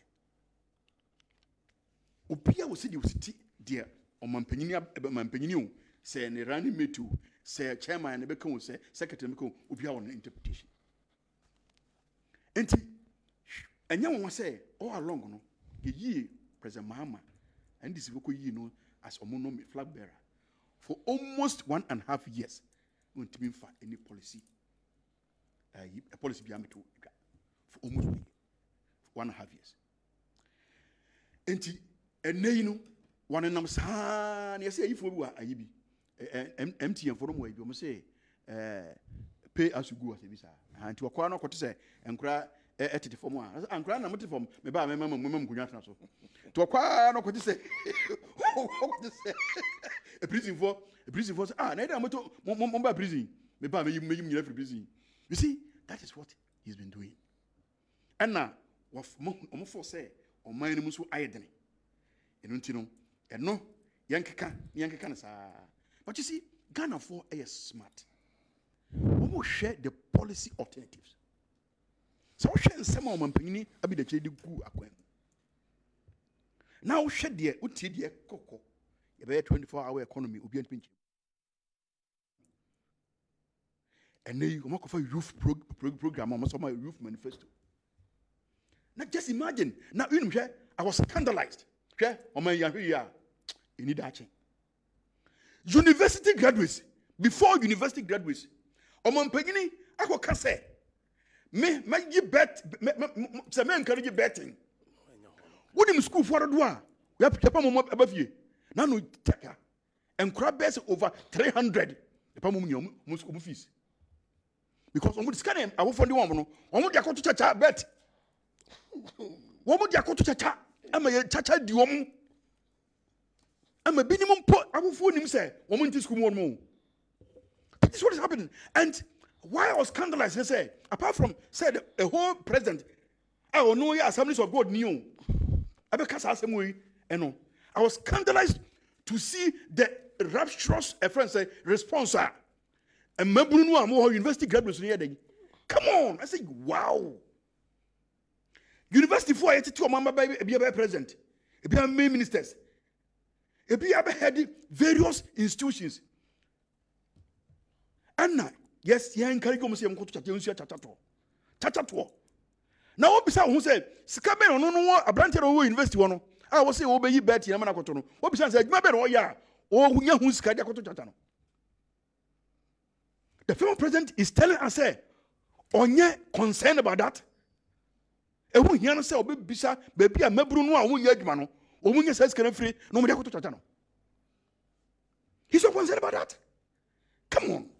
obia was say ositi there omampanyini o say ne running mate say chairman ne beka o say secretary beka obia won interpretation enti enya won say all along no ye president Mahama and this beko yi no as omo flag bearer for almost 1.5 years won timi fa any policy a policy be ameto for almost 1.5 years enti enei no one nam sa na say yifo bi wa ayibi MTN for mo abi mo say pay as you go as bi sa anti wakwa no kote say enkura etete form a ankura na mete form me ba mema mkunwa tana so to wakwa no kote say a prison for na ida moto mo ba prison me ba me yim nyina free prison. You see, that is what he's been doing. And now, what for say, or my name so idle. And no, and no, Yankee sa. But you see, Ghana for a smart. We will share the policy alternatives. So we share some of my penny, I be the chedi gu akwen. Now share the uti cocoa, a 24-hour economy, ubi pinch. And then you come up with a youth program, almost my youth manifesto. Now just imagine. Now you know, I was scandalized. On my you need action. University graduates, before university graduates, on my beginning, I can say, me you bet, some men encourage betting. What in school for a doa? We have to above you. Now no take her and crab best over 300. The Pamumu fees. Because on would scan I will find the woman. On would go to chacha bet. What would you go to chacha? I'm a chacha di woman. I'm a minimum pot. I will phone him say, woman to school one more. This is what is happening. And why I was scandalized, they say, apart from said a whole president, I will know your assemblies of God knew. I was scandalized to see the rapturous response. And Mabunu are more university graduates here. Come on. I say, wow. University for it to mama baby be president. Be main ministers. Be head various institutions. Anna, yes, you encourage go say mko chachato. Now obisa who say sika be no Adwenkyere wo university wo no. I will say obeyi bet na mana koto no. Obisa say adwuma be no ya o hunya hu sika dia koto chacha no. The former president is telling us say onye concerned about that. Ewu hia no say obisa baby a maburu no a wonya adwuma no. Omunya says can free no mo dia koto chacha no. He's not concerned about that. Come on.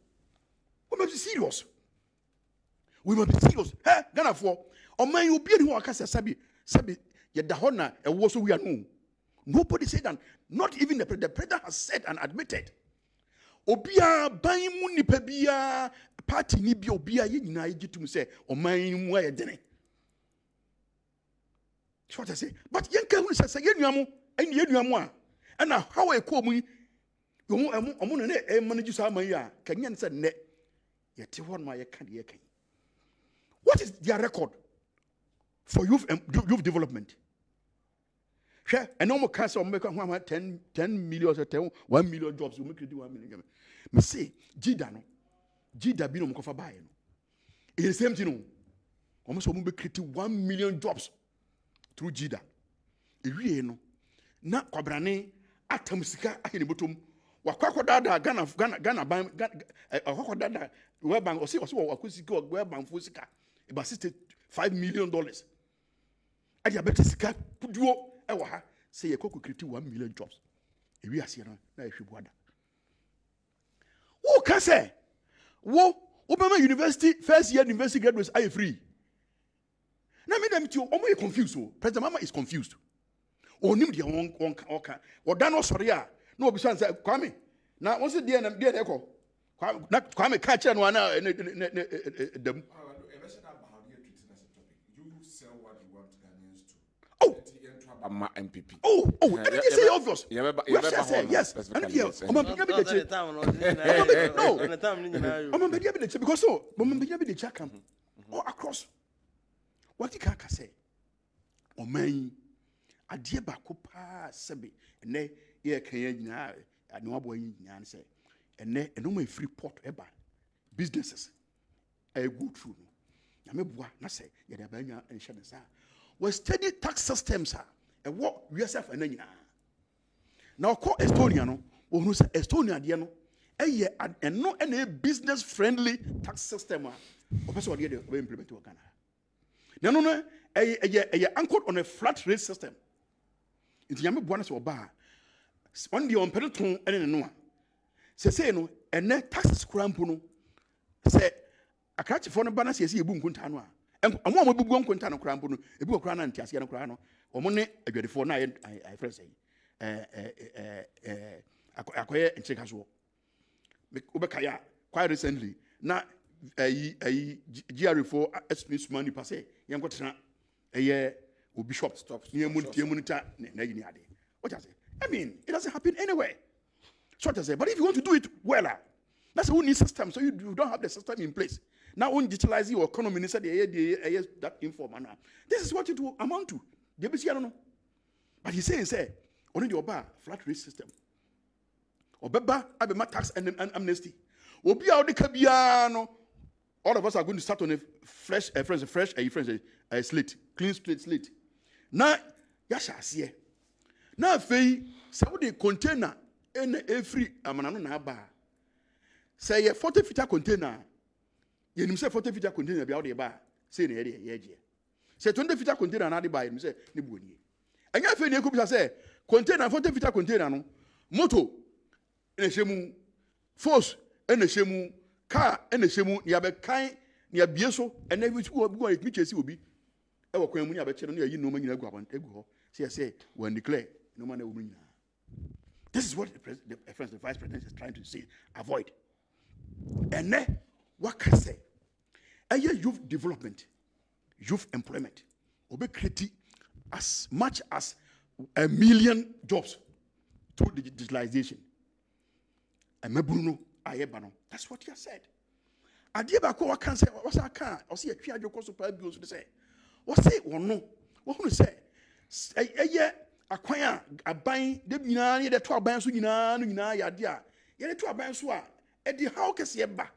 We must be serious. We must be serious. Hey, Ghana for man you be who aka sabi ye da hona e wo so we are no. Nobody said that. Not even the president has said and admitted. Obia ban mu nipa bia party ni bia obia ye nyina ye gitum say man mu aye dene. That's what I say. But yen ka hu say ye nuamo en ye nuamo a na how e ko mu omo no ne manage so aman ya kanyen say ne ye te hon ma ye ka de ye kan. What is their record for youth development? Share and no more cancer make 10 million or 1 million jobs. We make it 1 million. Me say, Jida be no more for buy. It's the same thing. Almost we make it 1 million jobs through Jida. If no, na Kwabena atamusika ahini botom. Wakwako dada Ghana ban wakwako dada World Bank osi wakusika World Bank fusika about $65 million. Adi abete sika puduo ewa ha say ye koku create 1 million jobs. Ewi ase na ehwebu ada. Wo ka say wo Obama University first year university graduates are free. Na me dem ti omo e confused o. President Mama is confused. Onim dia won ka. Oda no sori a na obi san say Kwame na won say dia na ekọ. Kwame ka kire no ana dem. MPP. Let me say obvious. Yes. Because so, all across. What you can say? O man, a dear bacopa sebe, and ne ye can I know boy yan say, and ne no my free port eba businesses. A good true. Yamebwa, na say, Yadabanya and Shanasa. We study tax systems, and what yourself and then now call Estonia no, or who say Estonia diano, and no any business friendly tax system, or person we implement to Ghana. No, anchored on a flat rate system. It's Yamebwana or bar. One day on Peloton and no one. Say no, and net tax crampuno. Say, a catch for a banner says you boom contanua. And a woman will go contano crampuno, a book crown and Tiasiano crano, or money a good for night, I first say. Acquire and check us. Ubekaya quite recently. Now, a GR4 expense money passe. Young got a year will be shop stops near Munita. What I say? I mean, it doesn't happen anywhere. So what I say, but if you want to do it well, that's the only system. So you don't have the system in place. Now, when digitalize your economy, that informal. This is what it will amount to. I don't know. But he's saying, say, only your bar flat rate system. Or beba, I be my tax and amnesty. Will be out the Cabiano. All of us are going to start on a fresh slate, clean slate. Now, yasha see. Now, say the container in every amanano na bar. Say a 40-feet container. You say 40-feet container be out the bar. Say the area, say 20-feet container na the bar. You say Nibuni. And you feel you could say container 40-feet container no moto in a shemu force in a shemu. Car and the shemu yabe kind near Bieso and every two of going to will be our queen about you know when you go on ego. See, I say, when declare, no man will bring. This is what the vice president is trying to say, avoid. And then, what can I say? A youth development, youth employment, will be creating as much as 1 million jobs through digitalization. And Bruno. That's what you said. adeɛ baako a waka sɛ wasa aka ɔsɛ yɛtwe adwokɔ so paa bio so de sɛ wɔse wɔno wɔhunu sɛ ɛyɛ akwan a aban de nyinaa ne yɛde to aban so nyinaa no nyinaa yɛ adeɛ a yɛde to aban so a ɛde haw kɛseɛ ba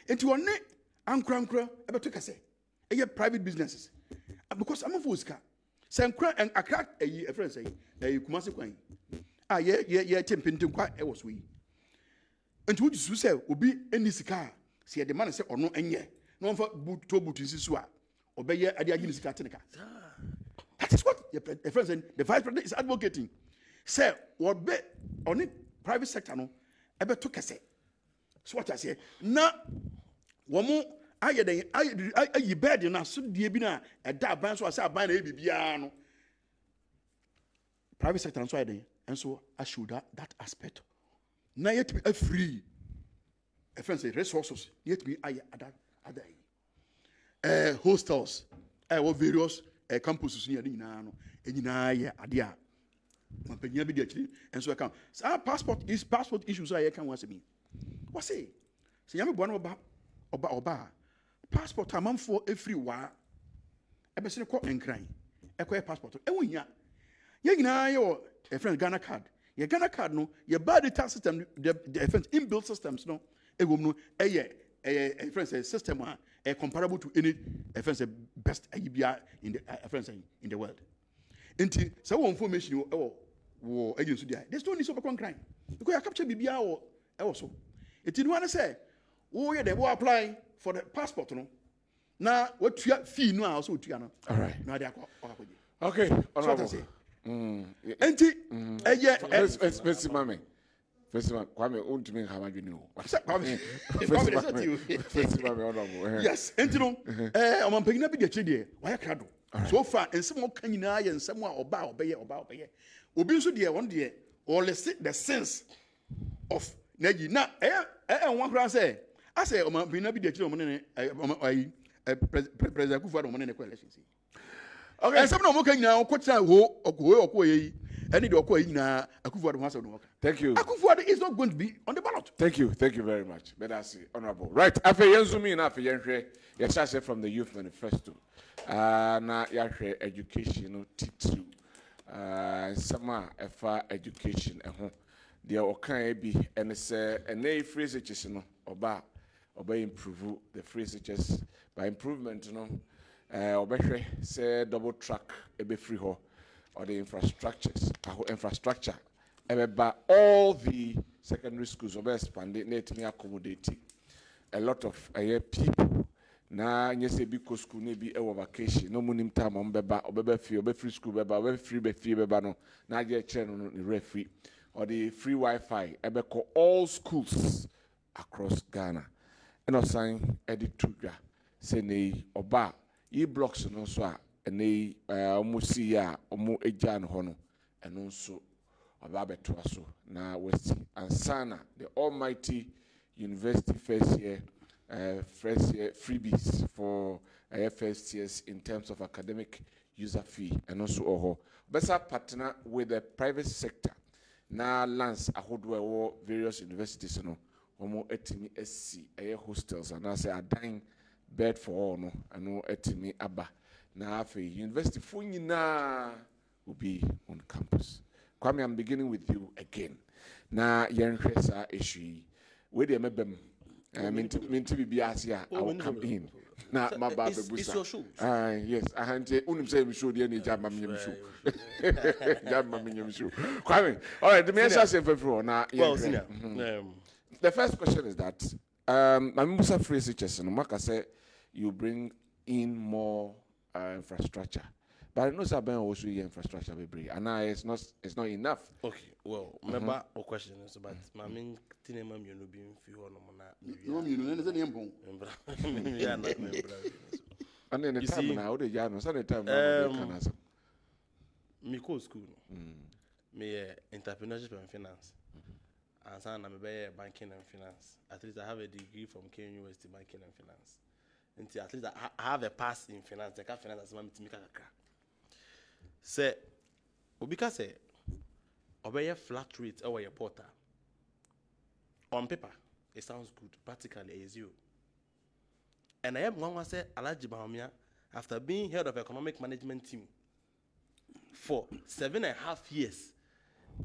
nti wɔne ankorankora ɛbɛto kɛsɛ ɛyɛ private businesses because amafo sika sɛ nkora akra ɛyi ɛfrɛ sɛ ɛyi kumase kwan a yɛ tempentinkwa ɛwɔ so yi nti wogye su sɛ obi ɛni sika a sɛ yɛde ma no sɛ ɔno ɛnyɛ na ɔmfa butu nsi so a ɔbɛyɛ ade agye ne sika teneka. That is what your friend said. The vice president is advocating. Say, what be on the private sector no, ebe to kese. So what I say, na womu ayi bed na so die bi na da ban so say ban na bibia no. Private sector so ayden, and so I should that aspect. Na yet be free. A friend say resources yet be ayi other hostels, various campuses ni nyinaa no nyinaa yɛ ade a mampanyina bi di akyiri nso ɛka saa passport issues a yɛka ho asɛm yi wɔse sɛ nyame boa no ɔba passport amanfoɔ ɛfiri waa ɛbɛsɛ ne kɔ nkran ɛkɔyɛ passport ɛwɔ hia yɛn nyinaa yɛwɔ ɛfrɛ Ghana card yɛ Ghana card no yɛ baa data system the inbuilt systems no ɛwɔ mu no ɛyɛ friends system comparable to any best IBR in the friends in the world. Until so information or agents there. There's no need of a crime because I capture BBR or also. It didn't want to say, oh yeah, they will apply for the passport. No, now what you fee no also to all right. Now they are okay. Honorable. Enti First, mommy. First one, Kwame, own to me how much you know. Kwame, honorable. Yes, and you know, I'm paying up the chidi. Why crado? So far, and some more can and someone obey. Obi so dear one dear, or let's see the sense of Negi. Now, one crown say, I say, I'm paying up the children, President Kufa, money in the coalition. Okay, and some more can now, coach, or any na Akufo-Addo has on work. Thank you. Akufo-Addo is not going to be on the ballot. Thank you very much. But that's honorable. Right. After Yenzumi na after Yenhwe, yɛhyɛ from the Youth Manifesto. Na yɛahwɛ education teach you. Sama ɛfa education ɛho. Deɛ ɔkan bi ɛne sɛ ɛnɛ free researches no ɔba improve the free researches by improvement no ɔbɛhwɛ sɛ double track ebe free hɔ. Or the infrastructure, all the secondary schools are expanding, let me accommodate a lot of people. Now, yes, a big school may be a vacation, no money time on beba, or free school, beba, free beba, no, now get channel free, or the free Wi-Fi, all schools across Ghana. And I'm saying, edit to ya, say, oba, blocks no so. And they almost see almost a jan hono and also about betuaso now west and Sana the almighty university first year freebies for first years in terms of academic user fee and also better partner with the private sector now lands a whole various universities no almost etimi SC hostels and I say a dying bed for all no and no etimi aba. Now, university Funyina will be on campus. Kwame, I'm beginning with you again. Now, Yenhresa issue. Where they may be, mean to be Biasia, I will come in. Now, my baby Busa. Yes, I had to say, we should any jam mammy shoe. Jam mammy shoe. Kwame, all right, the message say for everyone. Now, the first question is that, I'm Musa free researchers, and Maka said, you bring in more. Infrastructure, but I know Saben also infrastructure be and now it's not enough. Okay, well, remember our question is about my main tinema you know being few on and then the time now the Janos and the time me go school me entrepreneurship and finance and son I'm a banking and finance. At least I have a degree from K University banking and finance. Until at least I have a pass in finance. I can finance as well. Say, Obika say, obey a flat rate or your porter. On paper, it sounds good. Practically, it's you. And I am one say Alhaji Bawumia, after being head of economic management team for 7.5 years,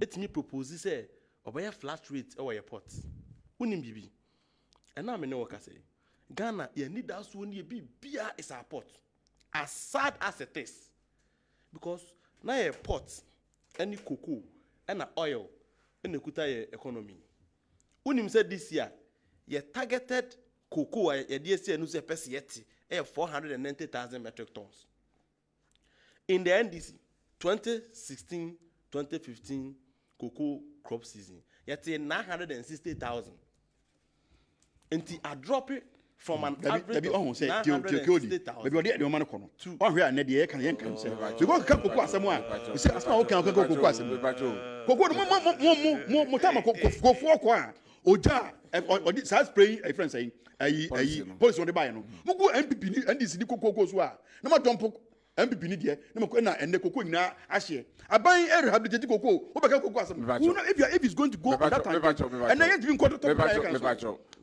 it me proposes say obey flat rate or your port. Unim bibi. And now I know what I say. Ghana, you need that so need be beer is our port. As sad as it is. Because now a port, any cocoa, and oil, and the kuta economy. Unim said this year, you targeted cocoa, a DSC and Usepesieti, 490,000 metric tons. In the NDC, 2016-2015 cocoa crop season, yet 960,000. And I drop it from an average of 960,000. Maybe what the man kono. Oh here na dey can say. You go come cocoa asemo a. You say asema can cocoa asemo. Cocoa mo tama go for ko a. Oja odi sa spray a friend say police on the buy no. Mo go MPP ni NDC ni cocoa so a. Na ma dompo MPP ni de na mo na ende cocoa nyina ahye. Aban e rehabilitate cocoa. Wo be ka cocoa asemo. If it's going to go at that time. And then you go to top.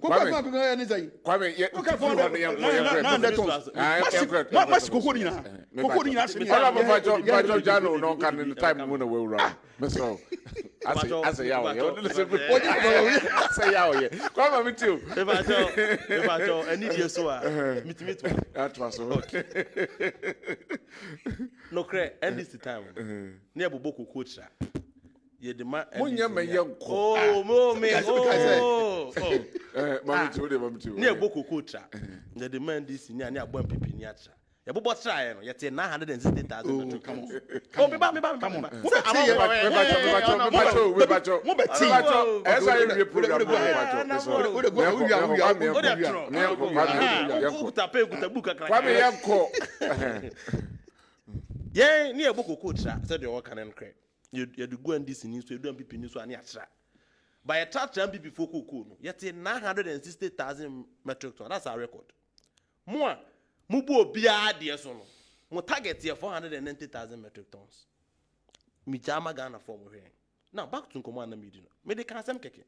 Kwame, near Boko Kutra. The demand this in near one pipi niatra. Ya bobo try no yet 960,000. Come on. Come on. Yeah, near Boko Kutra said you can and crack. You do go and this in news, you don't pipi news one yatra. By a touch MPP for cocoa, yet 960,000 metric tons. That's our record. More, Mubo Bia dear son. More target here 490,000 metric tons. Mijama Ghana form here. Now back to command meeting. May they can some keke.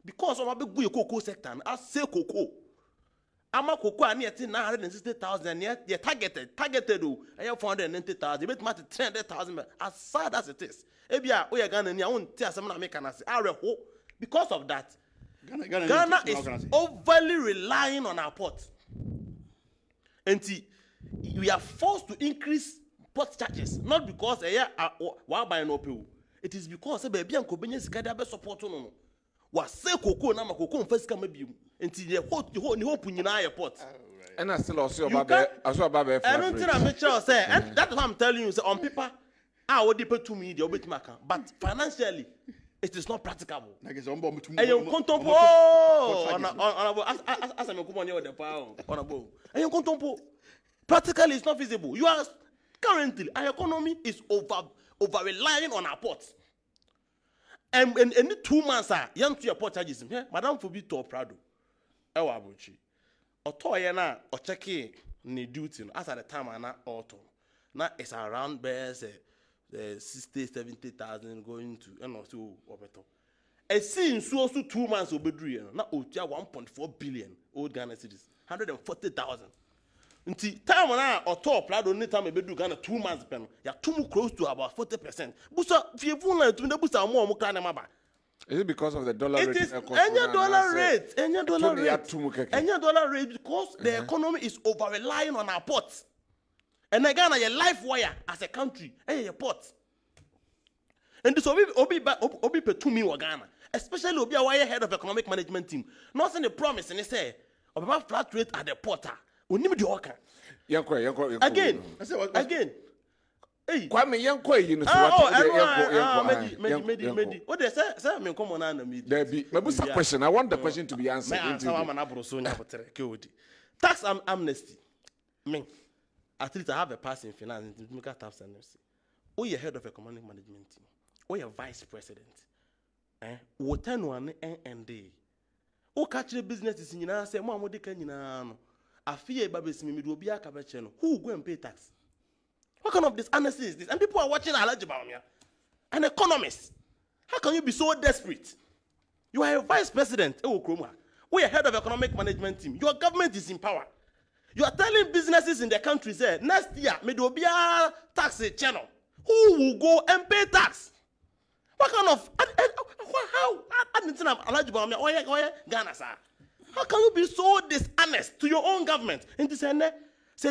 Because of a big cocoa sector, I say cocoa. I'm a cocoa near 960,000 yet targeted, and you have 490,000. You matter 300,000 as sad as it is. Ebia, we are Ghana and your own tear some American as I hope. Because of that, Ghana is overly relying on our port. And see, we are forced to increase port charges, not because while buying no pay. It is because baby and Kwabena Owusu support no. Was say cocoa na cocoa first come be until the whole punyina port. And I still also about I don't think I'm sure say, and that's what I'm telling you. Say on paper, I would depend to me the obit marker, but financially. It is not practicable. And you contempo as I'm coming the power on a bow. And you contempo practically it's not feasible. You are currently our economy is over relying on our ports. And in 2 months young to your port charges. Madam Fobi to Prado. Ewa Buchi. Or Toyana or checking ni duty as at the time and autumn. Now it's around best 60,000-70,000 going to and also Obeto. A scene so 2 months obedient, not 1.4 billion old Ghana cities, 140,000. Until time now or top Prado only time bedu Ghana 2 months pen, ya too close to about 40%. Busa if you want to busa more maba. Is it because of the dollar rate? It is any dollar rate because the economy is over relying on our ports. And again, your life wire as a country, your port. And this obi to me Ghana, especially obi wire head of economic management team. Not saying the promise and they say, obi flat rate at the porter. We need the worker. Again. Hey, Kwame yanko you know what they say me come on na me. There be a question. I want the question to be answered. Tax amnesty. At least I have a pass in finance to make a tax amnesty. Who you head of economic management team? Who you vice president? Who turn one and day? Who catch the business in your say, Mamma, they can no. I fear Babes me will be a cabin. Who go and pay tax? What kind of dishonesty is this? And people are watching Alhaji Bawumia, an economist. How can you be so desperate? You are a vice president, Ewo Kroma. We are head of economic management team. Your government is in power. You are telling businesses in the country, say, next year, me do be a tax channel. Who will go and pay tax? What kind of, how can you be so dishonest to your own government? And to say,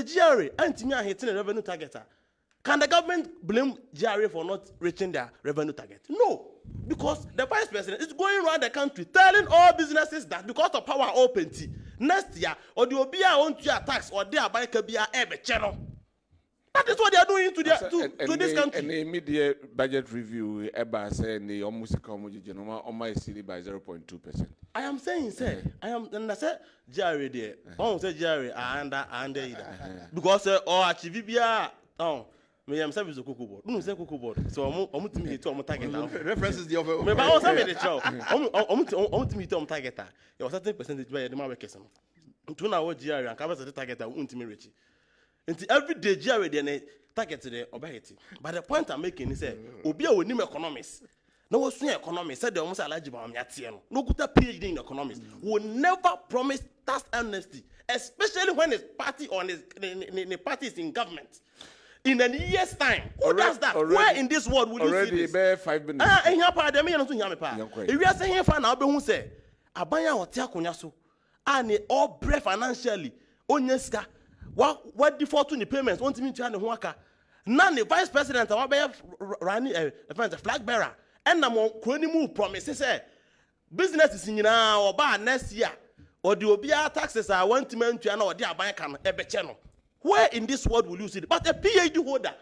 GRA, and hitting a revenue target. Can the government blame GRA for not reaching their revenue target? No, because the vice president is going around the country telling all businesses that because of power openty, next year, or the OBA on to tax or their bike be a channel. That is what they are doing to this country. And the immediate budget review, Eba said the almost on my city by 0.2%. I am saying, say, I am, and I said, GRA there. Oh, say GRA, under either. Because, Chivibia, me am service of cocoa board. No, say cocoa board. So I'm to me to target. References the other. But I was having the show. I'm to me to target. It was 30% by the market. To now, GRA and covers the target. I won't me rich. Until every day, GRA then target today obey. But the point I'm making is that Obia will name economists. No one's economists said they almost eligible on Yatiano. No good PhD in economics will never promise tax amnesty, especially when his party or the party is in government. In a year's time, who does that? Where in this world will you see this? Already 5 minutes. And here, part of me, and if we are saying here, now, who say, Abaya or Tiakunyasu, and all bread financially, Onyeska, what default to the payments, want me to have the Waka. None the vice president, Rani, flag bearer, and I'm on Kronimu promises, business is in now or bar next year, or the Obia taxes I want to mention, or the Abankan, Ebe channel. Where in this world will you see it? But a PhD holder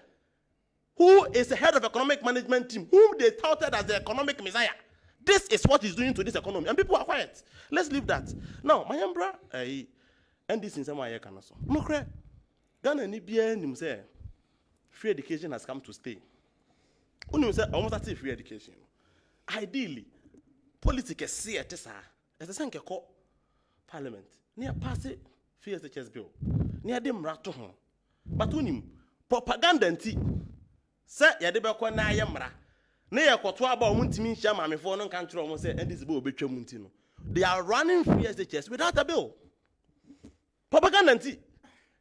who is the head of economic management team, whom they touted as the economic messiah. This is what he's doing to this economy. And people are quiet. Let's leave that. Now, my embra, and this in some way, can also. No, crap. Ghana ni bien him say free education has come to stay. Unu say almost at free education. Ideally, politics see it as a sanke call parliament. Near pass it free SHS bill. Near them rat to home. But unim propaganda nti say yadebe kwa na yemra. Na yakotwa aba omuntimi hia mamefo no kan kire omo say and this bill obetwa munti no. They are running free SHS without a bill. Propaganda nti.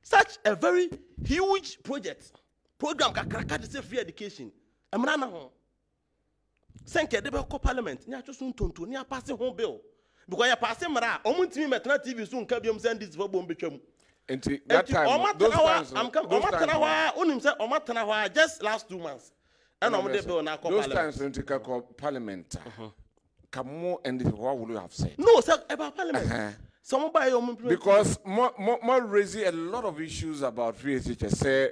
Such a very huge program kakraka to say free education. Emra na ho. Senke debe ko parliament nya chosun tonto nya pass home bill. Because you pass mra omuntimi metna TV so nka biom send this bill betwa mu. That time, those times, just last 2 months. And those times when you call parliament, come more and what would you have said? No, sir, about parliament. Because more raising a lot of issues about free SHS. Say,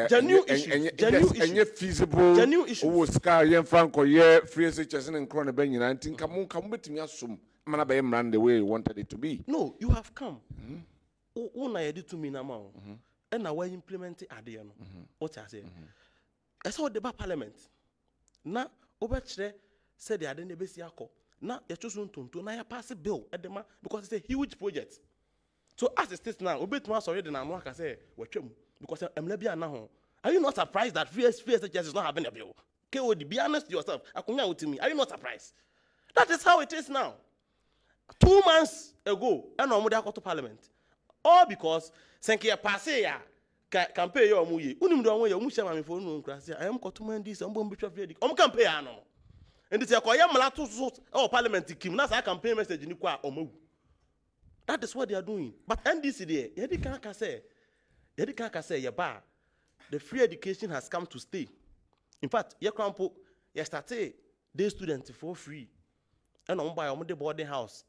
genuine issues. Feasible. Genuine issues. Who Scar Yen Franco, yeah, free SHS and Corona Benny, and think come with me assume. Manabay ran the way you wanted it to be. No, you have come. Una yedi to me now, and now we implement it at the end. What I say, I saw the parliament. Now, Obachre said they hadn't be siako. Now, you choose to now pass a bill at the man because it's a huge project. So, as it states now, Obet was already now, I say, because I'm not now. Are you not surprised that FSHS is not having a bill? KOD, be honest to yourself. To me. Are you not surprised? That is how it is now. 2 months ago, and I'm to parliament. All because Senkia passe ya campaign your muye. Unimdo ya musha mami for no crasi. I am cotuman this and bomb traffic. Campaign no. And this akoya malato so parliament kim na campaign message ni kwa omo. That is what they are doing. But NDC there, yedi kan say ya ba. The free education has come to stay. In fact, ye krampo ye started day students for free. And on by the boarding house,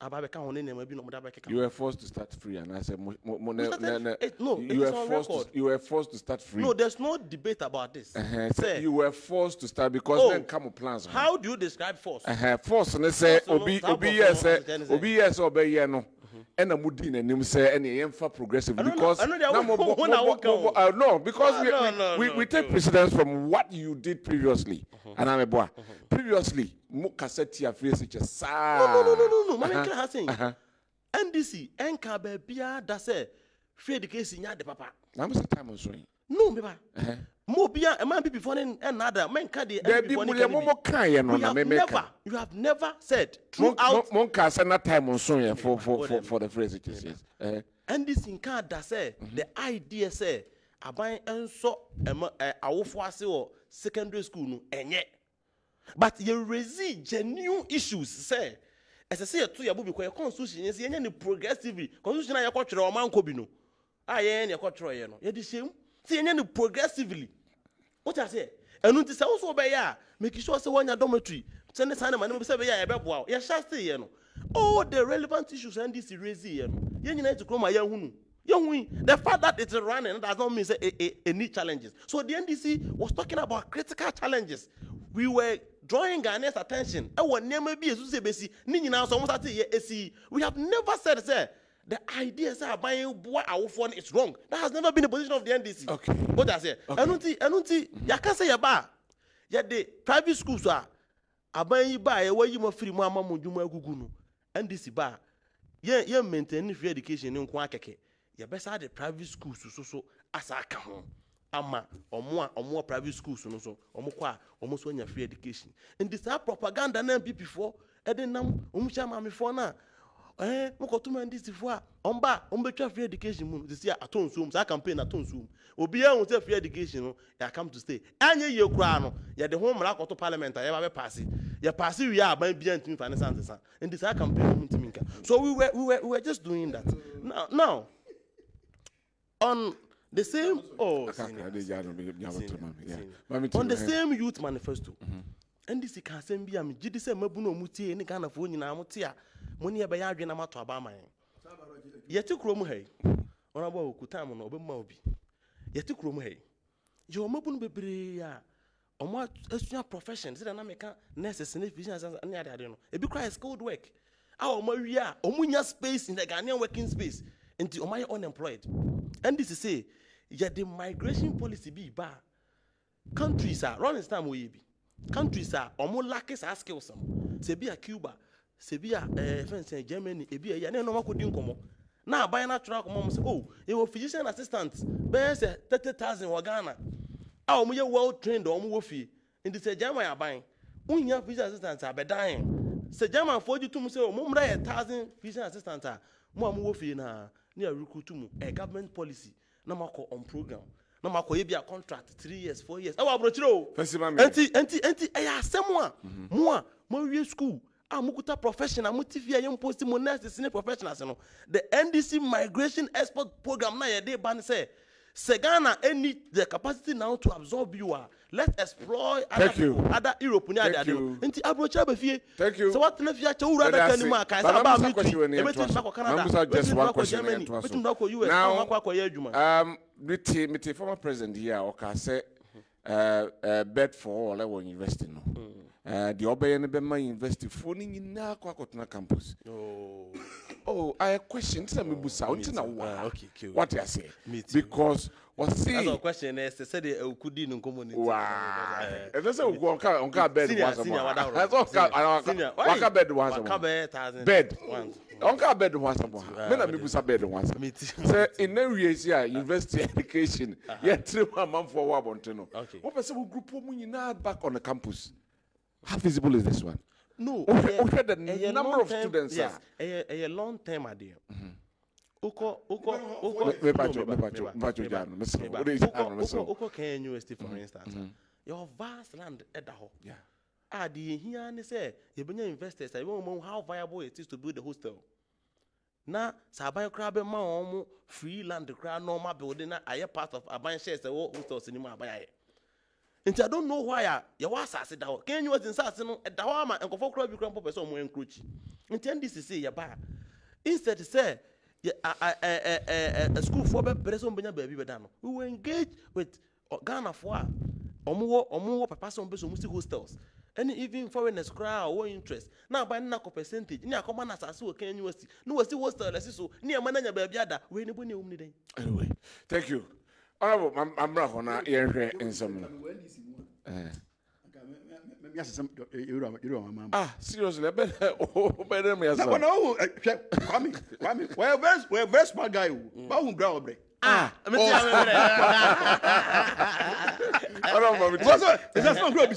you were forced to start free, and I said, no, you were forced to start free. No, there's no debate about this. You were forced to start because then come plans. How do you describe force? Force, and they say, Obi yes, obey no. And a mudin and him say any for progressive because no, because we take precedence from what you did previously. And I'm a boy. Previously, Mukasetia free SHS. No. Man, can saying NDC, NKB, Bia, that's it. Free education, ya the papa. Now, Mr. Time was showing. No, Biba. Mobia, a man before and another man can't You have never said throughout Monka send that time on Sonia for the phrase it is. and this in card that say the idea say I buy and so or secondary school no and yet. But you resist genuine issues say as I say to your book because constitution is any progressively constitution I culture or man kobino. I any culture no. You the same see any progressively. What I say? And until say also be ya make sure say one your dormitory. Send the sign man say be ya be boa. You shall stay here no. All the relevant issues and this raise here no. You need to come my young the fact that it's running does not mean say any challenges. So the NDC was talking about critical challenges. We were drawing Ghanaians' attention. We have never said the idea say buying boy our phone is wrong. That has never been the position of the NDC. Okay. What I say? Anunti, ya can say ba. Ya the private schools are buying buy where you free mama mujuma gugunu. NDC ba. Ye maintain free education in kwa keke. Ya best the private schools so asaka home. Ama or private schools so almost when you free education. And this propaganda na before and then now mami for na moko to man this before omba free education mun this year aton zoom so campaign aton zoom obi a won say free education no ya come to stay anye ye kura no ya the home mra to parliament ya ba pass ya pass we are ban bia ntimi finance and this campaign mun timinka. So we were just doing that. Now on the same on the same youth manifesto and this can send be am gidi say mabuno mutie ni Ghana fo nyina mutia moni e be ya adwe na mato abaman yeti krom hey ona ba okuta mo no obema obi yeti krom hey ye o mabuno bebre ya omo asua profession say na meka nurses ne physicians na ade no e be cry skilled work o ma wi a omunya space in the Ghanaian working space until o ma unemployed. And this is say yeah, the migration policy be ba countries are running time we be countries are almost lacking skills se be a Cuba se be a France Germany e be a no mako din komo na buy natural komo say oh you physician assistant be say 30,000 wa Ghana ah omo ye well trained omo wo fi ndi se German ya buy unya physician assistant abedan se German for you to say omo mra 1,000 physician assistant mo wo fi na near recruit mu a government policy na mako on program na mako ye bia contract 3 years 4 years awa brochiro enti ya asemo mo wie school mukuta professional mutifia yem post mo nurses ne professionals no the NDC migration export program na ye dey ban say Ghana need the capacity now to absorb you. Let's explore other European area. Enti abrocha be fie. So what na fie cha ura da kan ma kai sa ba mi tu. E betin ba ko Canada. Just one question. Betin ba ko US. Now, ko ye adwuma. Miti former president here oka say bet for all university no. The obey and Bema University phoning in na kwakotna campus. Oh, I question some busa. Okay, what I say? Because was see. That's a question. They said they could do no community. Wow. And that's a onka bed once a month. That's onka bed once a month. Bed. Onka bed once a month. Mena mi busa bed once. Say in every year university education. Yeah, 3 months for what want to know. What person will group mu back on the campus? How feasible is this one? No. The number of students yes, a long term idea. Uko University, for instance. Your vast land at the home. Yeah. The here and say, you bring investors, I won't know how viable it is to build the hostel. Now, Sabai Crab and free land, the crowd normal building, I am part of a buying shares, the hostel cinema by. And I don't know why you was said that. Can you was in Sassino at the Hama and go for become professor more encroach? Intend this to say your bar. Instead to say a school for person baby badano. We will engage with Ghana for or more per person based on hostels. And even foreigners crowd or interest. Now by knock percentage, near common as I saw can you see. No was the hostel as so near Manana Babiada, when you need. Anyway, thank you. I'm not going to in some. Seriously, better me as well. We're very smart guy. But who grow break? That's not good.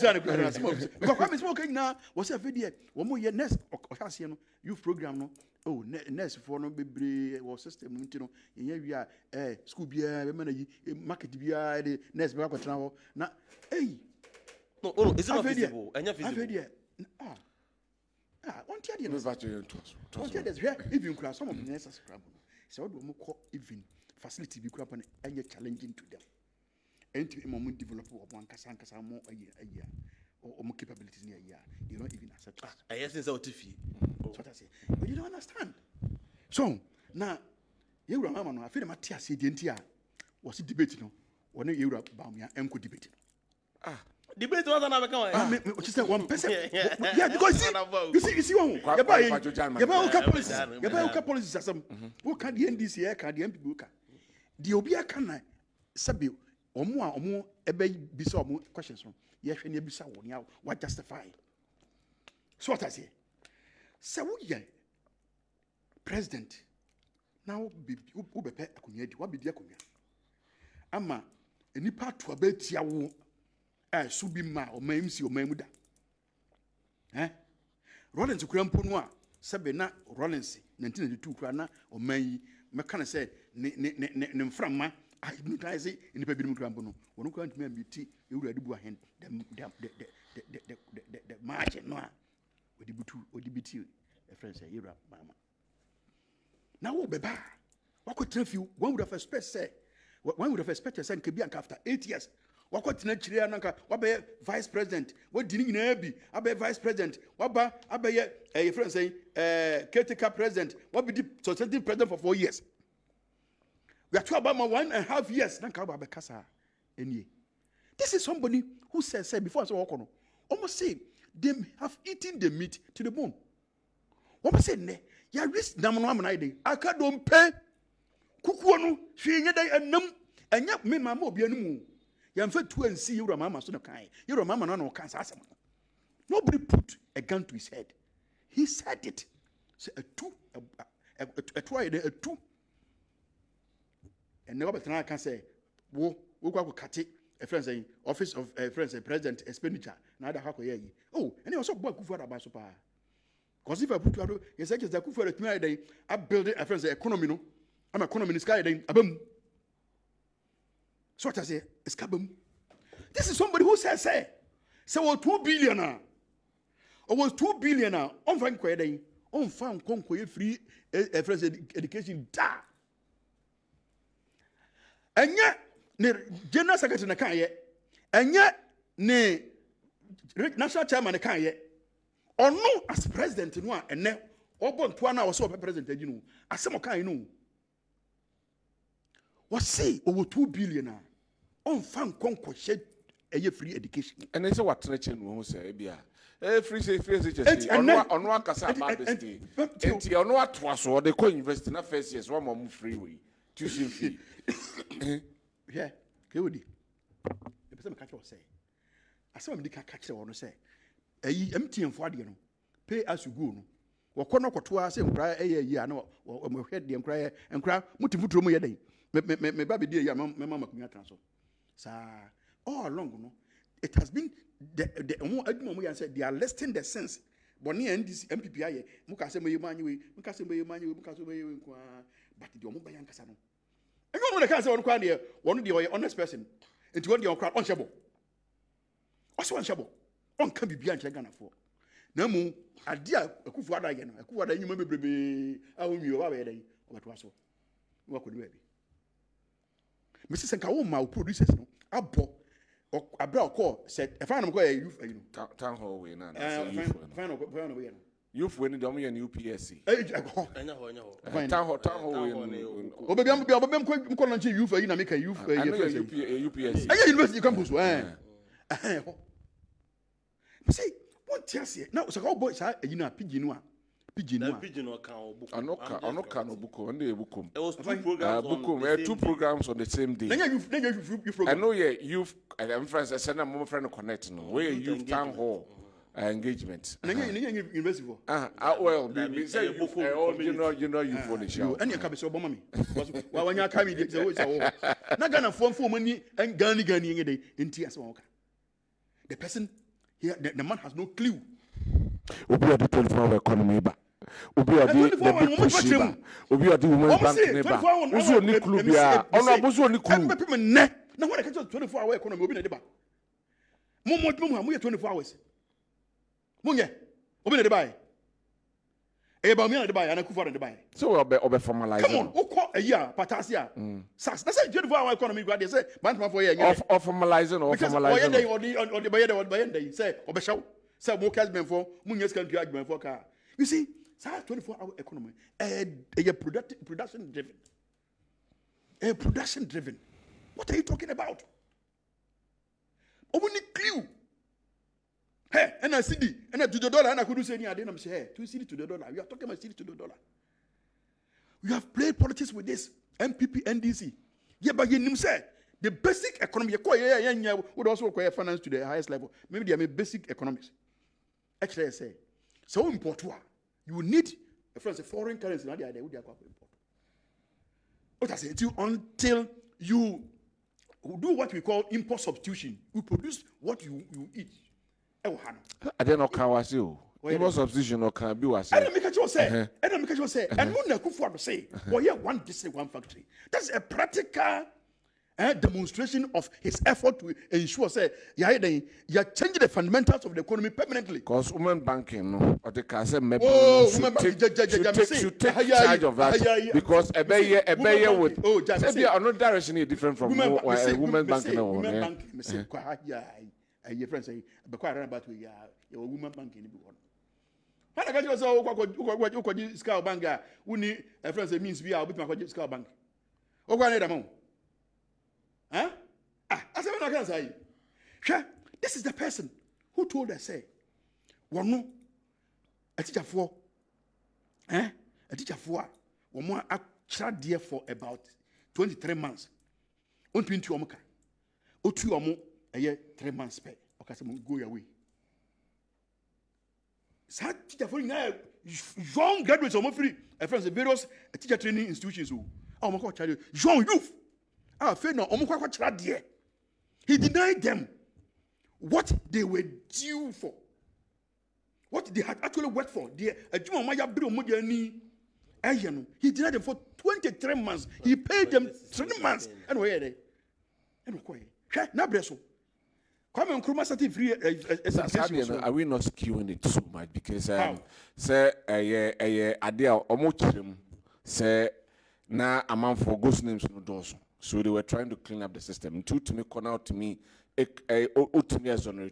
Because smoking now was a video. One more year next or youth program. No, oh, next for no baby or system. You know, we are school beer, market beer, next back now. Now, hey, no, it's not visible. And you're visible. One tell you, if you class some of the necessary problem. So, what do call even facility be crap and you're challenging to them. And to a moment develop one Casanca more a year or more capabilities in a year. You don't even accept. I guess it's out to fee. That's what I say. But you don't understand. So, now, you remember, I feel Matthias said, was it debating? When you were about me, I'm good debating. Debate was another kind. She said 1%. Yeah, because you see one. You buy policies as some. What can the NDC, can the MP book? The Obia can Sabi or more ebe bisa more questions from. Yes, when you bisa one now, what justify? So what I say? So we president now be ubepe akunyedi. What be the akunya? Ama any part to a bet ya wo. Subi ma o mamsi o mamuda Rollins krampo no a sebe na Rollins 1992 kra na o man meka na say ne mframa hypnotize nipa bi mu krampo no wono kwa ntime ambiti ewura de bu ahen the margin no a odibiti a friend say yura mama na wo beba wakotra fiu one would have expected say nke bi anka after 8 years Wakotina Chiria Nanka, Wabe Vice President, what didn't you Abe Vice President, Waba Abe a friend saying, caretaker President, what be the society president for 4 years? We are talking about 1.5 years, Nanka Bakasa. This is somebody who said before I saw Okono, almost say they have eaten the meat to the bone. What say, ne, ya risk Namanamide, I can't pay Kukuano, she and num, and yet me, my mobianu. You fit to and see your mama so kind. Your mama no cancer. Nobody put a gun to his head. He said it. Say a two. And never can say, wo go cut it. A friend saying office of friends president expenditure. Neither how ye. Oh, and he also bought Kufuor about super. Because if I put you, yes, I just a Kufuor at my day. I build a friend's economy. No, I'm economy in sky then. Abum. So what I say, escabum. This is somebody who says, say, 2 billion. Or was 2 billion. On fan quay, on fan conquer free friends education. Da. And yet, ne general secretary na yet, and yet, ne national chairman na yet, or no as president in one, and ne, or born 2 hours so president, you know, as some kind, you know. What say over 2 billion? On fan conquer a free education. And it's what Trechen who say, free say, on one Casa Babesti. And on what was or the co university na first years, 1 more freeway, tuition fee. Yeah, Kewdy. The person catch or say, I saw him catch or say, empty and 40, pay as you go. Or corner to us and cry a year, no, or head them cry and cry, Mutifutu me a day. Me baby dear, mamma Kunyata. Sir, all along, it has been the said they are listing the sense. Bonnie and this MPPI, Mukaseme Manu, but the Omobayan Casano. I don't know the cancer on Quania, one of the honest person, and to one your crowd on Shabo. Also on Shabo, on can be beyond Chagana for. No more, a dear, a Kufuada again, a Kuada, you may be I will be away, what was so. What could we be? Mrs. Nkawoma producers no abo abra call said if I am go youth town hall way na final way youth we need them here UPSC town hall way obebi am ko na che youth na make youth UPSC university campus see what tell say now so boy say na pidgin no Pigeon Anoka no buko and bukum. It was 2 programs. Bukum, 2 programs on the same day. You I know youth. I'm friends. I send a friend connect. No, where youth town hall. engagement. University for. Well, That say means, you know you for the show. And you can be so bomb. Why when you come in, it's always a not gonna form for money and Gani in tears. The person here, the man has no clue. Obi are the 24-hour economy ba. Obi are the big push ba. Obi are the women's bank ba. Ozo ni clue bia. Ono abozo ni clue. People ne. Now when I catch 24-hour economy, obi na deba. Mo 24 hours. Munye. Obi na deba. E ba mi na deba na kufa na deba. So obe formalize. Come on, oko a year patasia. Sas. That's a 24-hour economy go dey say man for year. Of formalizing or formalizing. Or the buyer say obe shaw. Say mo Kessben for munye country argument for car. You see, 24-hour economy a production driven. A production driven. What are you talking about? Only clue. Hey, and I CD, and I to the dollar, and I couldn't say any idea. I'm saying, hey, 2 CD to the dollar. We are talking about CD to the dollar. We have played politics with this MPP, NDC. Yeah, but you say the basic economy. Would also require finance to the highest level. Maybe they are basic economics. Actually, I say so important. You need a foreign currency. Not the idea. Would you import? What I say until you do what we call import substitution. We produce what you eat. I don't know how I see you. Import substitution or can be was. I don't make you say. I don't make you say. And no, I could say. Well, yeah, one district, one factory. That's a practical demonstration of his effort to ensure, say, you are changing the fundamentals of the economy permanently. Because women banking, no, or the Kessben maybe should take charge of that. Because a bear would. Oh, maybe another direction is different from women banking. Women banking, say, your friends say, but quite about your woman banking. When I got you so, what you scout banker, who need a friend say means we are with my scout bank. Oh, one amount. Huh? I said, I can't say. Sure, this is the person who told us, say, one no, a teacher for, a teacher for, one more child dear for about 23 months. On 20 omoka, o 2 or more a year, 3 months pay. Okay, some go away. Sad teacher for now, young graduates are more free. A friend, the various teacher training institutions who, oh, my God, young youth. He denied them what they were due for, what they had actually worked for. He denied them for 23 months. He paid them 3 months. And where are they? And are we not skewing it so much? Because say say na a man for ghost names no doors. So they were trying to clean up the system. Two to me, come out to me, to me as on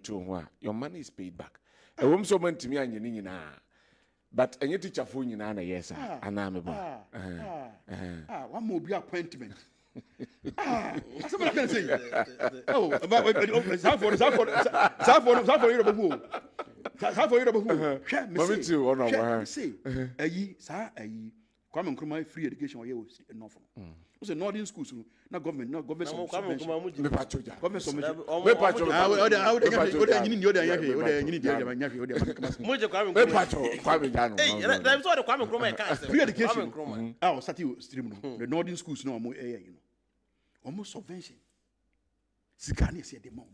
your money is paid back. A woman so meant to me and you know, but any teacher for you, yes, and I'm about. One more be appointment. That's what I can say. Oh, about Kwabena Owusu free education or you enough. It's a northern schools, not government, not government. Free education. Our stream, the northern schools no more air, you know. Almost subvention. Sikani said the mom,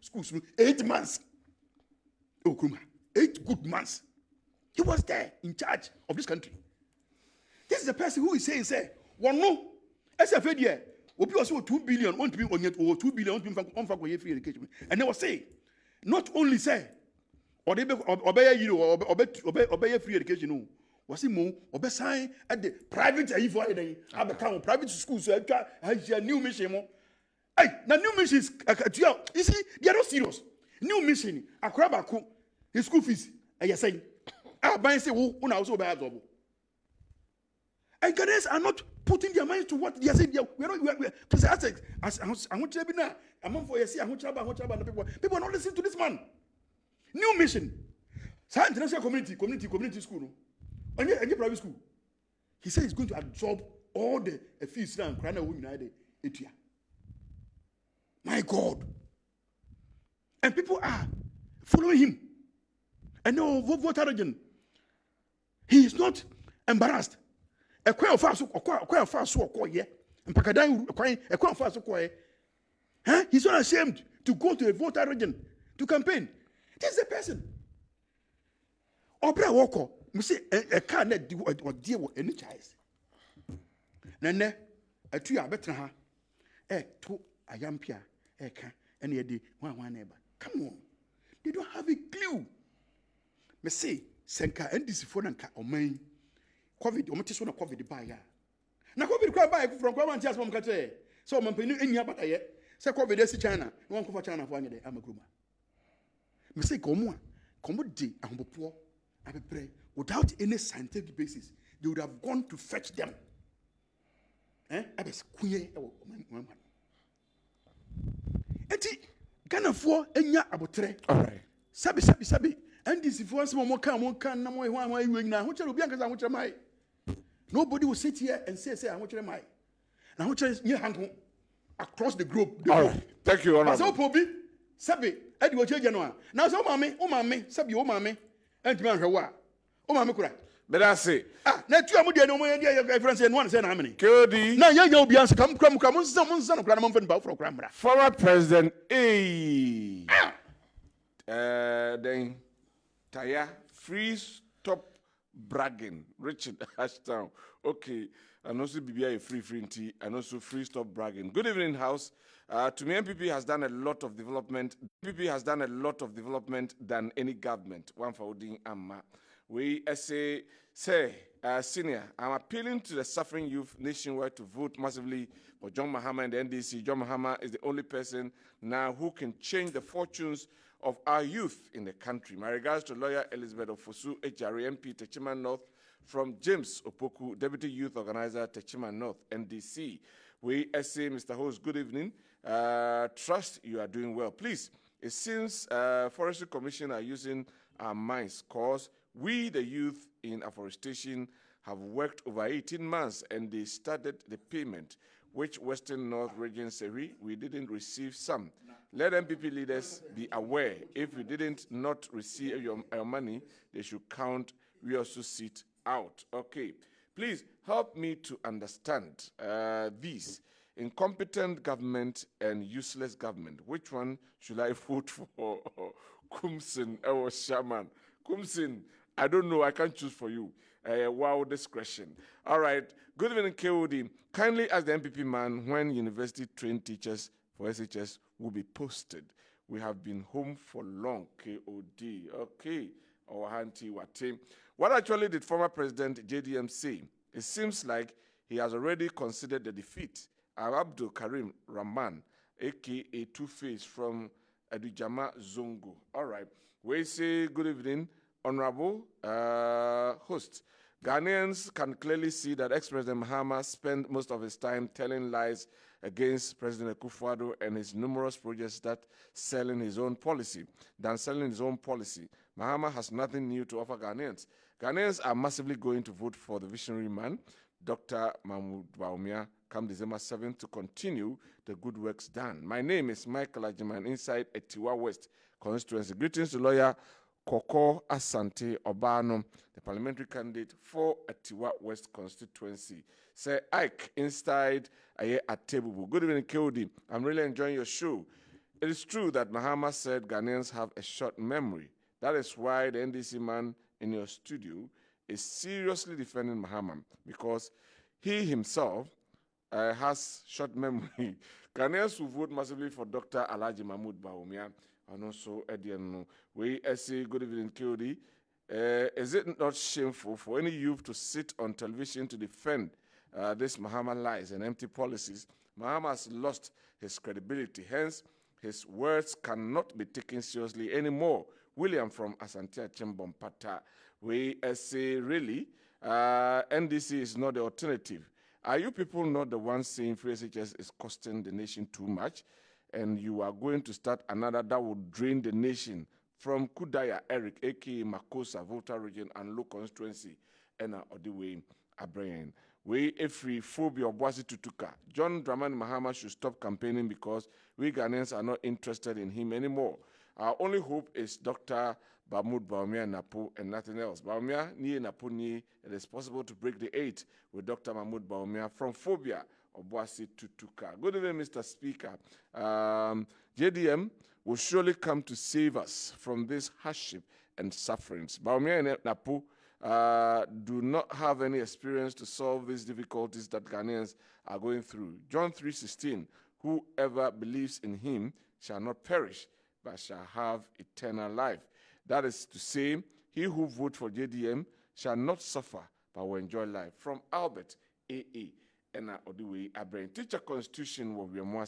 schools 8 months. Oh, Kuma, 8 good months. He was there in charge of this country. This is the person who is saying, say, one no, SFA there, will be also 2 billion, 1 billion, or 2 billion on free education. And they were saying, not only say, or they obey you or obey free education, no, was it more, obey sign at the private private schools, has a new mission. Hey, the new mission is, you see, they are not serious. New mission, a crab, his school fees, and you're saying, say, and Ghanaians are not putting their minds to what they are saying. We are not. Because I want to be now. I'm on for you. People are not listening to this man. New mission. International community school. And private school. He said he's going to absorb all the fees now. United. My God. And people are following him. And no voter region. He is not embarrassed. A quite fast, quite fast, and Pakadan, quite fast, he's not ashamed to go to a voter region to campaign. This is the person. Obra Woko, we say a car net or dear with any choice. Nene, a 2 year better, two a yampia, a car, any day, one neighbor. Come on. They don't have a clue. Me say, Senka and this phone and car or main. COVID, or Matis on a COVID buy ya. Now, COVID crab buy from Kwabena just one country. So, my penny in your butter yet. Say, COVID is China. One for China for 1 day. I'm a groomer. Me say, come di, I'm poor. I pray without any scientific basis, they would have gone to fetch them. I was queer. Eti Ghana for enya abotre. All right. Sabi. And this if once more can no more why you now. Which will be because I nobody will sit here and say I want you my. Now which is near hang across the globe. All right. Thank you, Honorable. So Pobi, Sabi, Eddie will change now. Now so mommy, Sabi, oh mommy, and man her wa. Oh mammy cry. But I say, Now two are no more idea friends and one said how many. Kodi, Now you'll be answer come someone son of Granamon for Cramra. former President A. Then Taya, free stop bragging. Richard Ashtown. Okay. And also BBI free tea, and also free stop bragging. Good evening, House. To me, MPP has done a lot of development. MPP has done a lot of development than any government. One for Odin Amma. We say, senior, I'm appealing to the suffering youth nationwide to vote massively for John Mahama and the NDC. John Mahama is the only person now who can change the fortunes of our youth in the country. My regards to lawyer Elizabeth Ofosu, HRA MP, Techiman North, from James Opoku, Deputy Youth Organizer, Techiman North, NDC. We say, Mr. Host, good evening. Trust you are doing well. Please, it seems Forestry Commission are using our minds because we, the youth in afforestation, have worked over 18 months and they started the payment, which Western North Region Seri, we didn't receive some. Let MPP leaders be aware, if we didn't not receive your money, they should count, we also sit out. Okay, please help me to understand these. Incompetent government and useless government. Which one should I vote for? Kumsin or Shaman? Kumsin, I don't know, I can't choose for you. Wow, discretion. All right, good evening, KOD. Kindly ask the MPP man when university trained teachers for SHS will be posted. We have been home for long, KOD. Okay, our Hanti Wate. What actually did former President JDM say? It seems like he has already considered the defeat. Abdul Karim Rahman, a.k.a. Two-Face from Adujama Zongo. All right. We say good evening, Honorable host. Ghanaians can clearly see that ex-President Mahama spent most of his time telling lies against President Akufo-Addo and his numerous projects than selling his own policy. Mahama has nothing new to offer Ghanaians. Ghanaians are massively going to vote for the visionary man, Dr. Mahmoud Bawumia, come December 7th to continue the good works done. My name is Michael Ajiman, inside Etiwa West constituency. Greetings to lawyer Koko Asante Obano, the parliamentary candidate for Etiwa West constituency. Say Ike, inside at Tebubu. Good evening, KOD. I'm really enjoying your show. It is true that Mahama said Ghanaians have a short memory. That is why the NDC man in your studio is seriously defending Mahama, because he himself has short memory. Ghanaians who vote massively for Dr. Alhaji Mahmoud Bawumia and also Ediano. We say good evening, KOD. Is it not shameful for any youth to sit on television to defend this Mahama lies and empty policies? Mahama has lost his credibility, hence his words cannot be taken seriously anymore. William from Asante Chimbompata. We say, really, NDC is not the alternative. Are you people not the ones saying free SHS is costing the nation too much, and you are going to start another that will drain the nation? From Kudaya Eric, a.k.a. Makosa, Volta region and low constituency, and Odiwe Abraham. We free phobia of Boise Tutuka. John Dramani Mahama should stop campaigning because we Ghanaians are not interested in him anymore. Our only hope is Dr. Mahmoud Bawumia Napo and nothing else. Bawumia ni Napo ni, it is possible to break the 8 with Dr. Mahmoud Bawumia from Phobia or Boasi to Tuka. Good evening, Mr. Speaker. JDM will surely come to save us from this hardship and sufferings. Bawumia and Napo do not have any experience to solve these difficulties that Ghanaians are going through. John 3:16, whoever believes in him shall not perish, but shall have eternal life. That is to say, he who votes for JDM shall not suffer, but will enjoy life. From Albert A.A. and Odiwe Abrain. Teacher Constitution will be a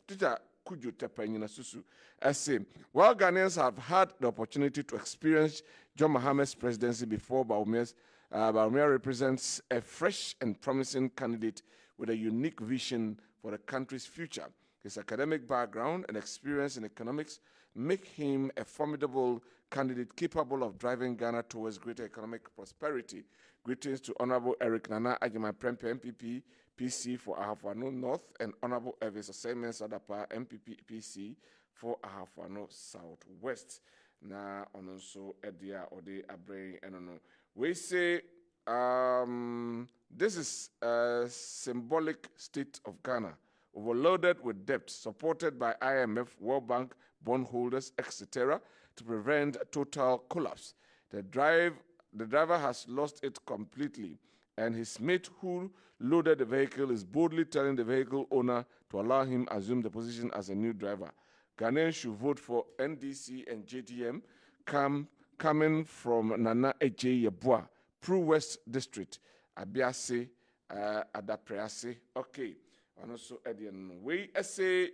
teacher Kujo Tepanyina Susu. I say, while Ghanaians have had the opportunity to experience John Mahama's presidency before, Bawumia represents a fresh and promising candidate with a unique vision for the country's future. His academic background and experience in economics make him a formidable candidate capable of driving Ghana towards greater economic prosperity. Greetings to Honorable Eric Nana Ajima Prempe, MPP, PC for Ahafano North, and Honorable Evis Osemen Sadapa, MPP, PC for Ahafano Southwest. Na ononso Edia Ode Abrain and ono. We say this is a symbolic state of Ghana, overloaded with debt, supported by IMF, World Bank, bondholders, etc., to prevent total collapse. The driver has lost it completely, and his mate who loaded the vehicle is boldly telling the vehicle owner to allow him assume the position as a new driver. Ghanaians should vote for NDC and JDM coming from Nana Eje Yeboah, Pru West District, Abiase, Adaprease. Okay. And also, we say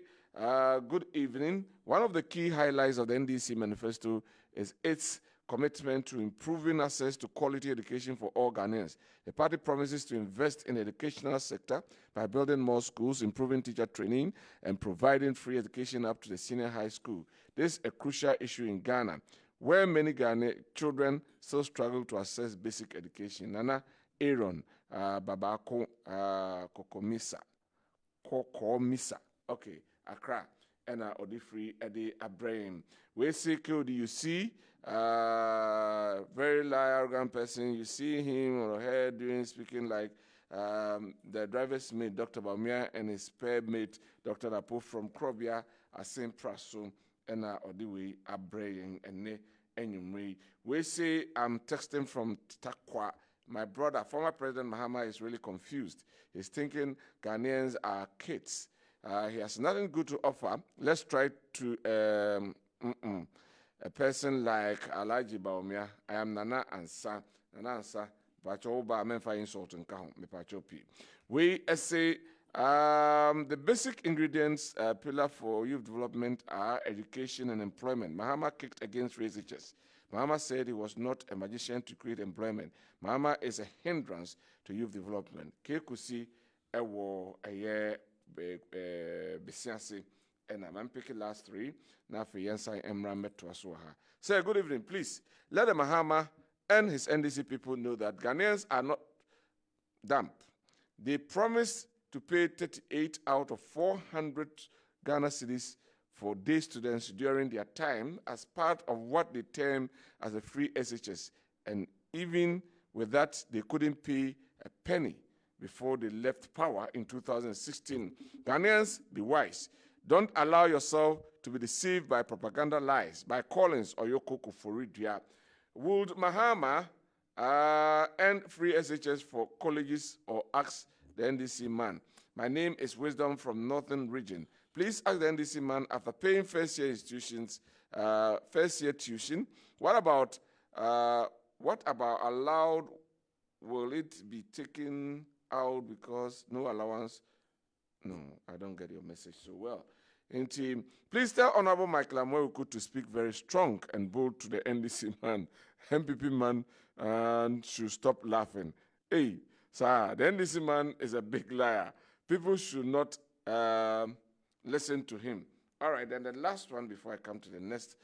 good evening. One of the key highlights of the NDC manifesto is its commitment to improving access to quality education for all Ghanaians. The party promises to invest in the educational sector by building more schools, improving teacher training, and providing free education up to the senior high school. This is a crucial issue in Ghana, where many Ghanaian children still struggle to access basic education. Nana Aaron Babako Kokomisa. Okay, Accra, and Odifri Eddie Abraham. We see KODUC, very arrogant person. You see him on her speaking like the driver's mate, Dr. Bawumia, and his pair mate, Dr. Napo from Krobia, Asim Praso, and Odiwe Abraham, and Enyumri. We say I'm texting from Takwa. My brother, former President Mahama, is really confused. He's thinking Ghanaians are kids. He has nothing good to offer. Let's try to a person like Alhaji Bawumia. I am Nana Ansa. Nana Ansa. Bachoba Menfa insult and kahon. Me pachopi. We say the basic ingredients pillar for youth development are education and employment. Mahama kicked against race. Mahama said he was not a magician to create employment. Mahama is a hindrance to youth development. Kekusi ewo eye besiase and I'm picking last 3. Now for Yensa Emra Metwaswaha. Say good evening, please. Let the Mahama and his NDC people know that Ghanaians are not dumb. They promised to pay 38 out of 400 Ghana cedis for day students during their time as part of what they term as a free SHS. And even with that, they couldn't pay a penny before they left power in 2016. Ghanaians, be wise. Don't allow yourself to be deceived by propaganda lies, by Collins or Yoko Kuforidia. Would Mahama end free SHS for colleges or ask the NDC man? My name is Wisdom from Northern Region. Please ask the NDC man after paying first year tuition. What about allowed? Will it be taken out because no allowance? No, I don't get your message so well. And team, please tell Honorable Michael Amweruku to speak very strong and bold to the NDC man, MPP man, and should stop laughing. Hey, sir, the NDC man is a big liar. People should not listen to him. All right, then the last one before I come to the next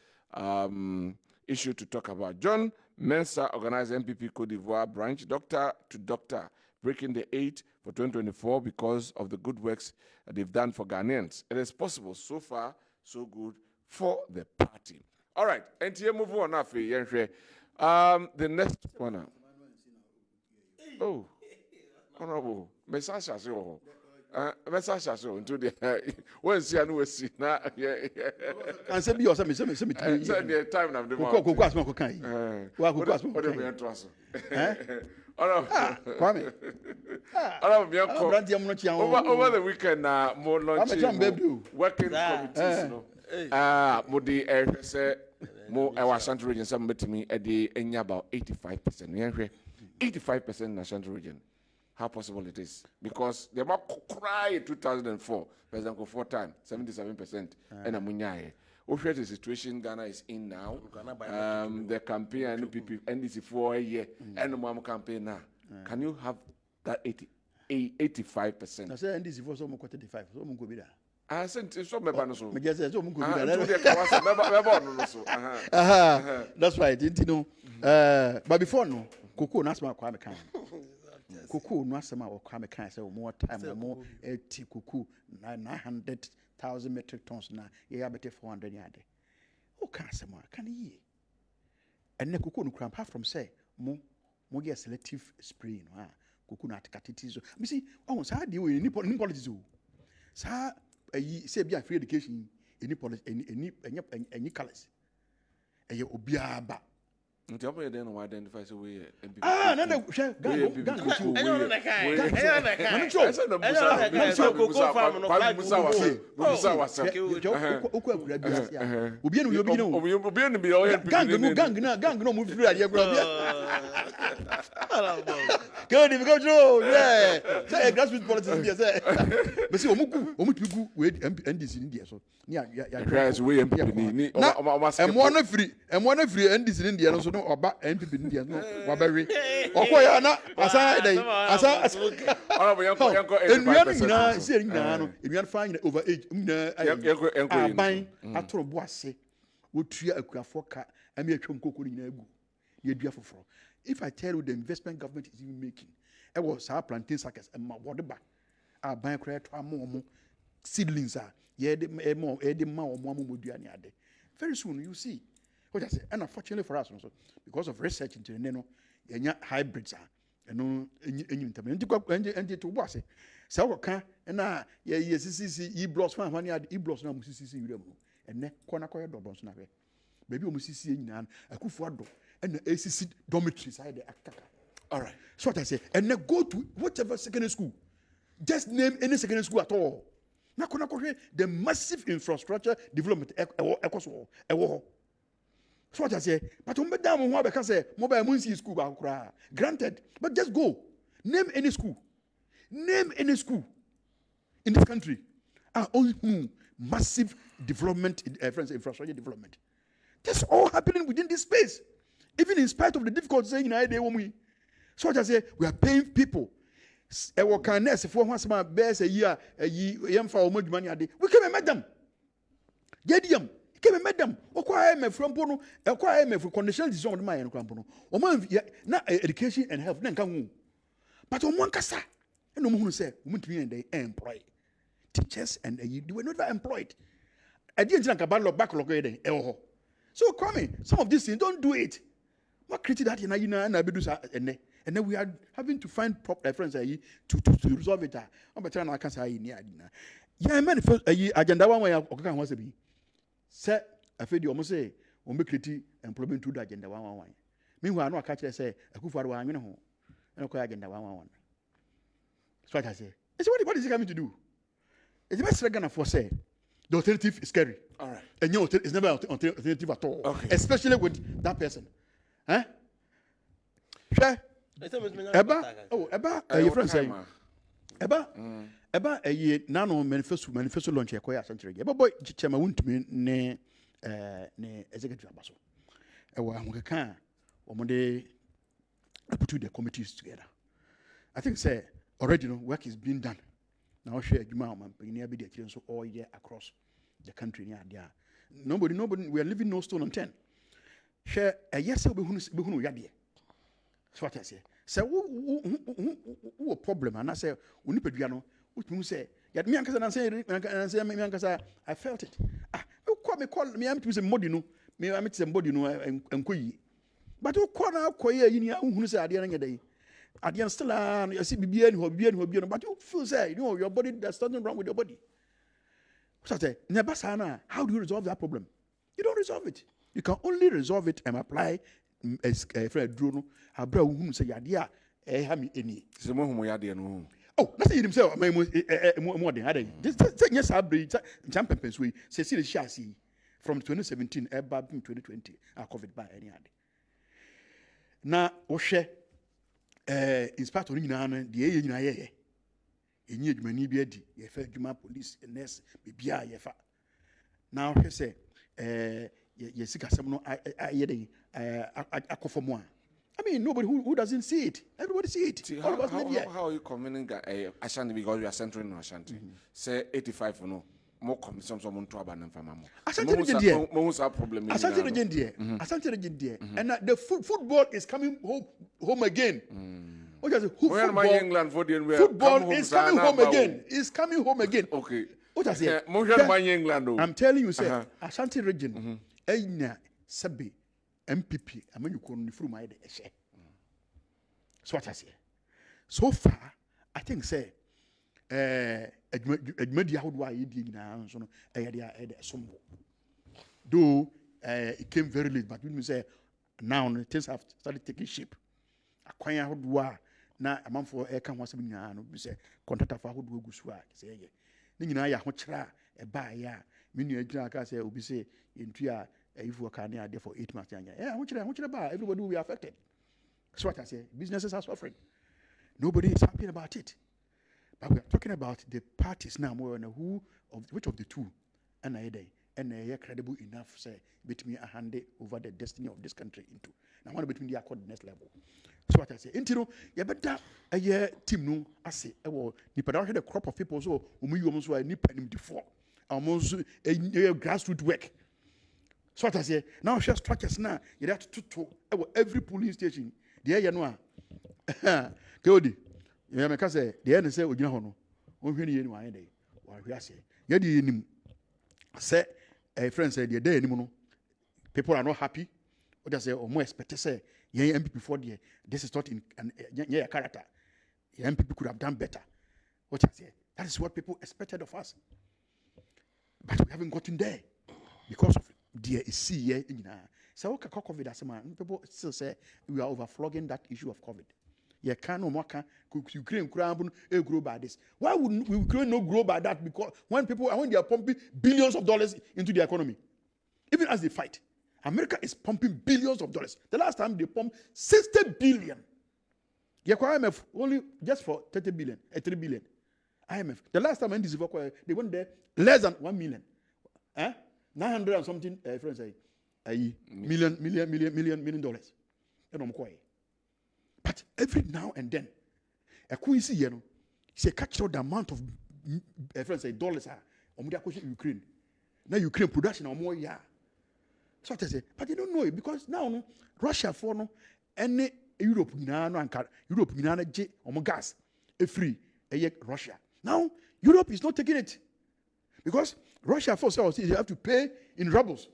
issue to talk about. John Mensah organized MPP Cote d'Ivoire branch, doctor to doctor, breaking the 8 for 2024 because of the good works they've done for Ghanaians. It is possible. So far, so good for the party. All right, and here move on now. The next one. Oh, honorable, message as well. Message as well. Into the where's the annual see now? And say be or something. The time of the month. Go ask me. What do you trust? Kwame. Over the weekend, more launching working committees. Modi say more our Central region. Somebody to me at the end about 85%. 85% in the Central region. How possible it is? Because they might cry 2004, President go 4 times, 77%, and Amunyaye. What the situation Ghana is in now? The campaign and NDC for a year, and the mom campaign now. Can you have that 85%? I say NDC for some 35, so go be there. I sent so me so. Me just say so go be there. That's right. You know, but before no, Kuku nasema kwa mekan. Kuku nasema kwa mekan say more time more 80 kuku 900,000 metric tons na ye abete 400 yard. O kan sema kan ye. Enne kuku no kram apart from say mo get selective spraying no kuku na atikatiti so. Me see oh say dey we ni politics o. Sa say be free education any policy any colors. Eye obiaba. Nti then who identifies a way MPP. No, Oba NPP India no wabere okoya na asa dey asa enwian na se nyina no enwian fa nyina over age na aban atoro bo ase wotua akuafo ka ami atwam kokoro nyina agu ye dua foforo. If I tell you the investment government is even making e was our plantain suckers and ma wode ba aban kra to amomo seedlings ye de ma omo modua ne ade very soon you see. What I say, and unfortunately for us also, because of research into the nano, hybrids and no any to was it. So can and yes, blocks one when you had blocks now, and then corner doubles now. Maybe almost see in a kufuado and the ACC dormitory side the Akaka. All right. So what I say, and then go to whatever secondary school. Just name any secondary school at all. Now, the massive infrastructure development so what I say, but on Madame Wabaka say, mobile Munsi school, granted, but just go. Name any school. Name any school in this country. Massive development, infrastructure development. That's all happening within this space. Even in spite of the difficulties saying in idea when we. So what I say, we are paying people. For once my best a year, for money a day. We can make them. Gedium. Came madam, acquire me from Bono, acquire me for conditional design of my and Crampono. O man, not education and health, then come. But on one cassa, and no one say, women they employ teachers and you were not employed. I didn't think about the backlog. So, come some of these things, don't do it. What created that in and then we are having to find proper reference to resolve it. I'm better than I can say in yeah, manifest agenda one way wants to be. Say, I feel you almost say, on be creating employment to the agenda 111. Meanwhile, no catch say, a good for 1 minute, and okay, agenda 111. That's what I say. What is it coming to do? It's the best Gonna for say. The alternative is scary. All right. And you know, it's never alternative at all. Okay. Especially with that person. Huh? Sure. Eba, your friend saying. Eba a year nano manifesto launch a quiet century. Eba boy chama won't me ne executive abaso. Ewa mukaka omode put the committees together. I think say already work is being done. Now share Juma man near be the so all year across the country near there. Nobody we are leaving no stone unturned. Share a yes be hunu yadie. That's what I say. Say who problem and I say unipeduano. Which means say, yet me and say, I felt it. call me am to say body no me am to say body no enkoyi but you call na koyi yi ni ahunu say ade na nyedai ade still you see bibia ni ho but you feel say you know your body there's something wrong with your body so say never sana how do you resolve that problem? You don't resolve it. You can only resolve it and apply as friend Bruno abra uhunu say ade a ha me eni se mo hu yade no oh na say himself my more than had this yes abra champion pensui say see the shasi from 2017 eba 2020 COVID by any ade na wo hwe inspector nyina na de ye nyina ye enyi adwumani bi adi ye fa adwuma police nurse bibia ye fa na wo hwe say ye sika sem no ye dey akofo a I mean, nobody who doesn't see it. Everybody see it. See, how are you commenting Ashanti because we are centering on Ashanti? Say 85 no more commission someone to abandon family. Ashanti region there. Most problem. Ashanti region there. Ashanti region there. And the football is coming home again. What does football is coming home again. It's coming home again. Okay. What does it? I'm telling you, sir. Ashanti region. Enya sabi. MPP, I mean, you couldn't through my share. So what I say. So far, I think say, media how do I eat now? So I had some. Though it came very late, but when we say now things have started taking shape. Acquire how do I now a month for air can once we say contact of how do we go swag. Say, Nina, ya hochra, a buy ya, mini a drag, say, we say, into ya. If we can there for 8 months, yeah, what you about? Everybody will be affected. So what I say, businesses are suffering. Nobody is happy about it. But we are talking about the parties now more on which of the two, and they are credible enough say between a hand over the destiny of this country into. Now one between the accord next level. So what I say, into you better a year team no I say, well, you put out the crop of people so we almost were nipping before almost a grassroots work. So what I say, now share structures now, you have to every police station. The air no. Kodi. You make us say, the end say, Ujina Hono, when you know, what we are saying. Yadi say, a friend said, the day anymore. People are not happy. What I say, or more expect to say, yeah, MP before the this is not in yeah character. The MPP could have done better. What I say, that is what people expected of us. But we haven't gotten there because of it. Dear is see here in so COVID as a man, people still say we are overflogging that issue of COVID. You can't no more Ukraine grow by this. Why wouldn't Ukraine not grow by that? Because when they are pumping billions of dollars into the economy, even as they fight, America is pumping billions of dollars. The last time they pumped 60 billion. IMF only just for 30 billion, 3 billion. IMF. The last time they went there less than 1 million. 900 and something friends say million dollars. But every now and then a coincidence, you know, say catch out the amount of friends say dollars are Ukraine. Now Ukraine production or more so I say, but they don't know it because now Russia for no any Europe Europe gas free Russia. Now Europe is not taking it. Because Russia for sales, you have to pay in rubles.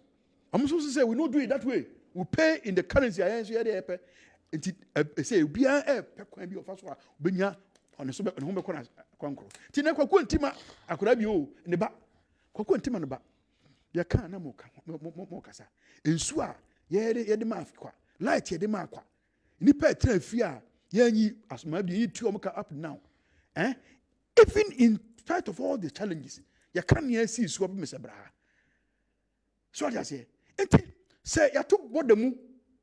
I'm supposed to say we don't do it that way. We pay in the currency. I say we are a be of us on the super home corner. Tina Kwakuntima, I could have you in the back. Kwakuntima the back. There can't no more casa. In Swa, ye the mafia, light ye the marqua. Nipa tre fear, ye as maybe you two up now. Even in spite of all the challenges. You can't hear see swap Mr. Bra. So I say, say you took what the move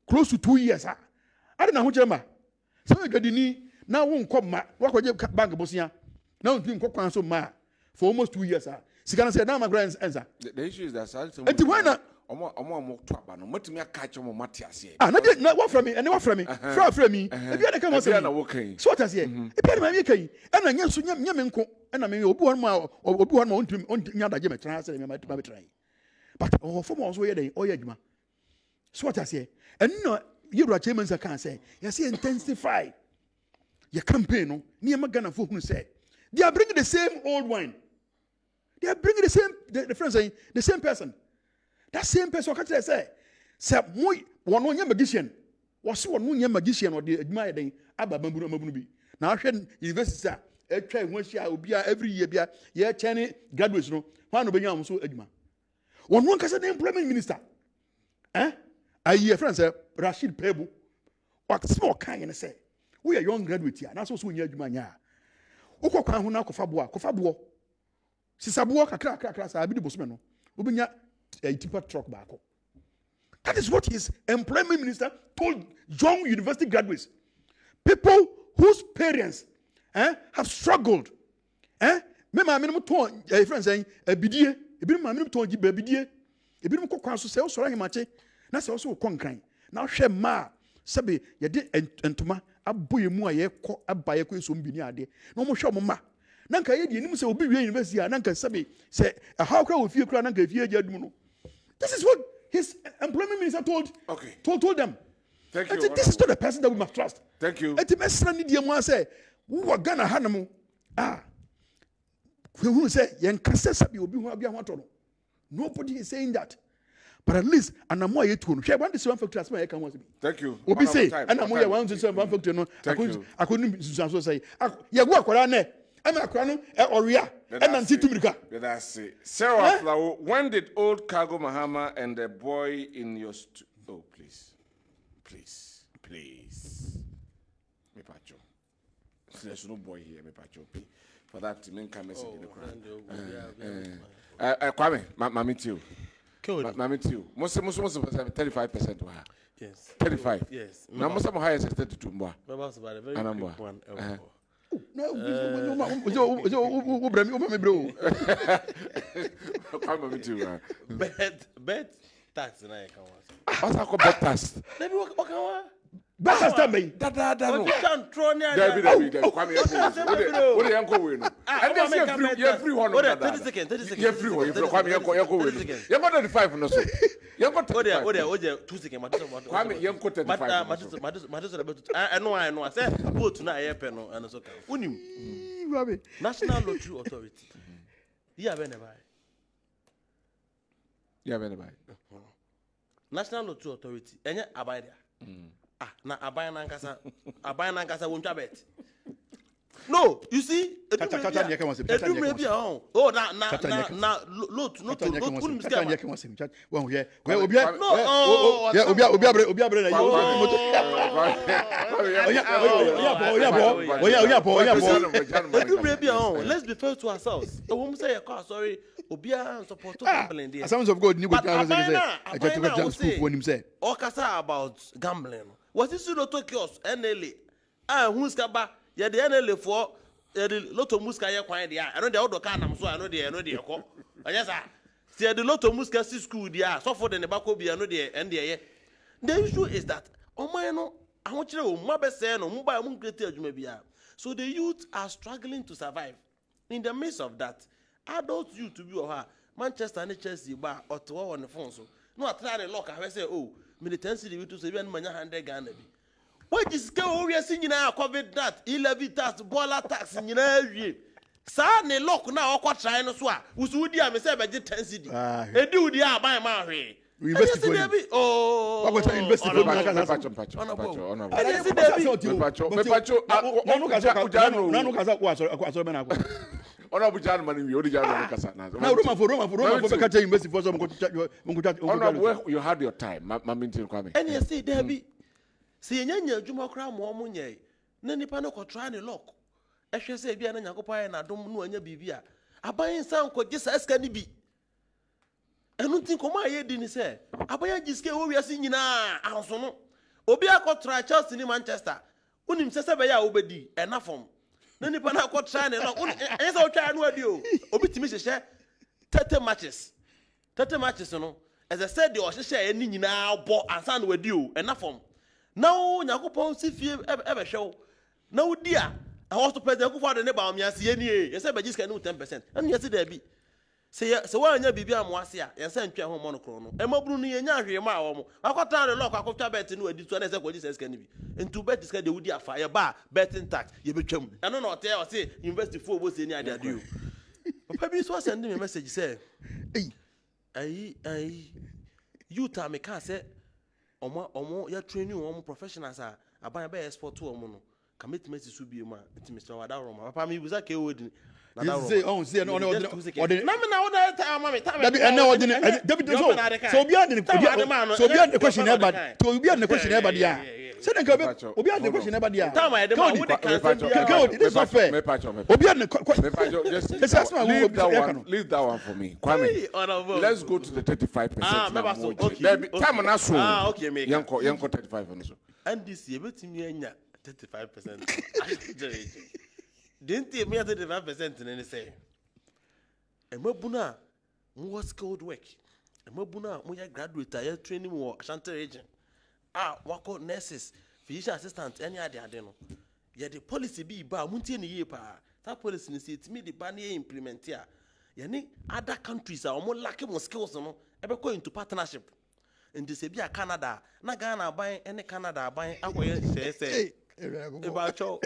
close to 2 years. I don't know what you're so you got the knee now won't come back. What could you bank Bosia? Now doing cock so ma for almost 2 years. She can say now my grand answer. The issue is that and why not? What me catch on Matthias? Not what from me, and what from me, from me. If you had to come on, so what I say, if you had my and I know so Yamanko, and I mean, one more or one more on Yada Jimmy translate me to try. But oh, for more way, oh, Yajma. So what I say, and no, you are Champions, I can't say, you see, intensify your campaign, near Magana for who said, they are bringing the same old wine. They are bringing the same, the friends saying, the same person. That same person can say one magician. Was one magician or the admiring Abba Mabunubi. Now, I should university. Every year, yeah, Chinese graduates, no, one of them so Edma. One can say the employment minister. I hear friends, Rashid Pebu. What small kind and say, we are young graduates here, and that's also in Yadmania. Oko Kahuna Kofabua. Sisabua, crack, I be the Bosmano. Ubinya a tipper truck back. That is what his employment minister told young university graduates. People whose parents have struggled. My minimum tone, a friend saying, a bidie, a bit my minimum tone, a bidie, a bit of council sales, so I'm mache. That's also conquering. Now, share ma, Sabi, ya did and Toma, a boy more ye call a buy a quiz on Biniade. No more show mamma. Nanka, you say, will be university, and Nanka Sabi say, a how can we feel crank if you're Jadmuno? This is what his employment minister told them. Thank you. This is not the person that we must trust. Thank you. At the best, Nidia say, who are Ghana Hanamu? Who say, Yan Kassabi will be one. Nobody is saying that. But at least, and I'm more yet to share one factor as my account was. Thank you. Will be say, and I'm more one to say one factor. I couldn't say, yeah, work what I know. I'm a crown or Ria, and I'm Titumika. That's it. Sarah Flower, when did old Cargo Mahama and the boy in your oh, please. Me pacho. There's no boy here, me pacho. For that to make a message in the crowd. Kwame, Mammy too. Mammy too. Most 35%. Yes. 35. Yes. Now, most of my highest is 32 more. About a very quick one. No, Bet tax and I can What's that called bet tax? let me walk on. better than me. You can't throw near Kwame, what do you uncle win? And then you're free one. 30 seconds. You're free one. You're Kwame, you're got 35 on us. You're got 2 seconds. Kwame, you're got 35. I know. I said, go to now, and so can. National Lottery Authority. You have any buy. National Lottery Authority. Any abide there. Na abaya nankasa won't bet. No, you see, maybe oh na lot not couldn't scam. Well, yeah, let's be fair to ourselves. The woman say, sorry, Obia support gambling there. Sounds of God, I say, Okasa about gambling. What is it to kios NLA? Who's kaba? Ya the NLA for the Lotto Muska ya kwa dia. I know the other kind so I know the ko. Yes sir. See the Lotto Muska school dia. So for the Nebako be I know the end there. The issue is that no I want you to mabe say no mba mun create adwuma bia. So the youth are struggling to survive. In the midst of that, adult youth to be or Manchester and Chelsea ba or to on the phone so. No try the lock I say oh me the 10 city to say we manya 100 Ghana bi. What is go we are seeing now COVID that 11 tax bola tax nyina wie. Sa ne lock na okwa try no so a usudi am say be 10 city. E di udi a ban ma hwe. We invest for you. Oh. What we invest for you had your time. And you see, Debbie, see, Yanya Juma Cram, Momunye, Nanipano could try and lock. As you say, Biana Yakopa and I don't know any Bibia. I buy in some could just ask any be. I don't think my head didn't say. I buy a disc we are singing now. Obia could try Chelsea in Manchester. Unim Sesabaya Obedi, enough from. Nanipana could try and lock. As I'll try and word you. Obitimis share 30 matches. 30 matches, you know. As I said, the Osha any now bought and sound with you, enough from. Now, Yakupon see fear ever show. No, dear. I was to pay the father about me as any. Yes, I just can do 10%. And yes, there be. Say, so why you be Moasia and send Pierre Monochrono? And Mobruni and Yari, my home. I got down the lock. I got to bet in what this says can be. And to bet is the woody fire bar, betting tax. You become. I don't know what I say. Invest the 4 was any idea do. But maybe it was sending me a message. Say, youth a meka say omo ya training omo professionals a aban be export to omo no commitment su bi ma nti Mr. Wadaroma papa me buza ke wodi na da say on say no na me na oda time ma me time David so obi ade so obi ade question everybody so obi ade question everybody ya say dem ka obi ade question everybody ya time I dey ma we dey cancel it's not fair obi ade leave that one for me Kwame. Let's go to the 35%. Okay. Time na so okay make yanko 35 and so and this year betimi anya 35%. Didn't me 35% in any say. And Mabuna, more skilled work. And Mabuna, more graduate, I training more Ashanti region. Work out nurses, physician assistant, any idea, I don't know. Yet the policy be ba munti ni year pa. That policy is it me the ban implement here. Yani other countries are more lacking more skills, no. Ever go into partnership. And this be a Canada, na Ghana buying any Canada buying away say. About you.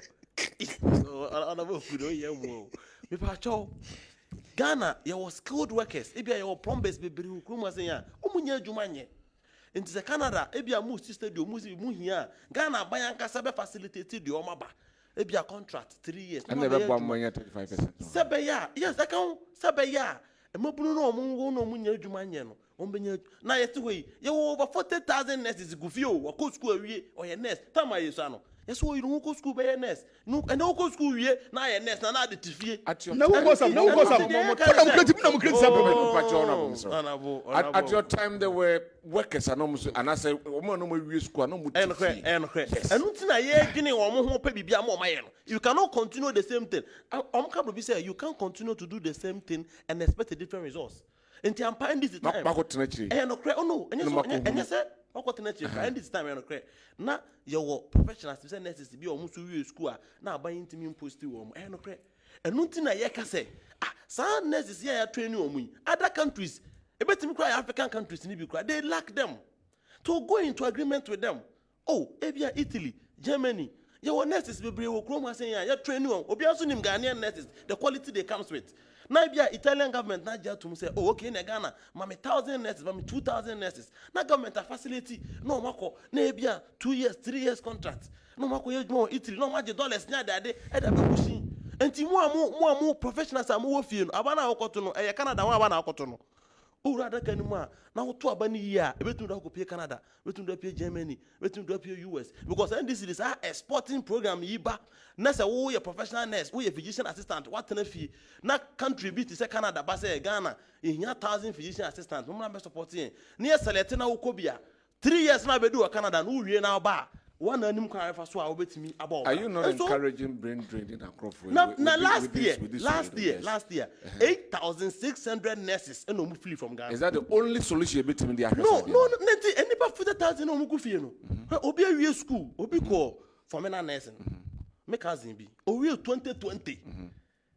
Ghana, you skilled workers. If you are plumbers, baby, who come as a umunya jumanye. Into Canada, if you are moved to do muhia, Ghana buy and casabe facilitated the omaba. If you are contract 3 years. and never bought money at 35%. Sabeya, yes, I can. Sabeya. And Mobuno no munya jumanye no. Na yetu you over 40,000 nurses gufio or go school or your nurse. Tama yesano. Yes, you don't go school by nurse. No, and no go school here. Now your nurse, now the TV. At your At your time there were workers and I say woman no school no you cannot continue the same thing. You can't continue to do the same thing and expect a different results. And I'm finding this time. Oh no, and you said and this time now your professionals say nurses be almost to school now buying to me post to and nothing I say some nurses here training other countries African countries they lack them to go into agreement with them. Oh, Abia Italy, Germany, your nurses will be saying you're training Obiasu Ghanaian nurses, the quality they comes with. Now, Italian government not just to say, oh, okay, in Ghana, 1,000 nurses, 2,000 nurses. Now, government a facility, no, Marco, Nebia, 2 years, 3 years contract. No, Marco, more Italy, no, much dollars, near that day, and I'm pushing. And more professionals are more few. Abana Okotono, a Canada, Abana Okotono. Oh, rather, can you now to Abani year, between the Canada, between the Germany, between the US, because this is our exporting program, Yiba. Nurse, who a professional nurse, who a physician assistant, what an fee. Not contribute to Canada, but say Ghana, in 1,000 physician assistants, no one supporting. Near Seletina Ukobia, 3 years now, we do a Canada, who we now bar. One animal car for so with me about. Are you not encouraging brain draining and crop? Now, last year, 8,600 nurses and no flee from Ghana. Is that the only solution between the No, any about 40,000 no mukufino. Obi a school, Obi call for men and nursing. Make us be. Obi 2020.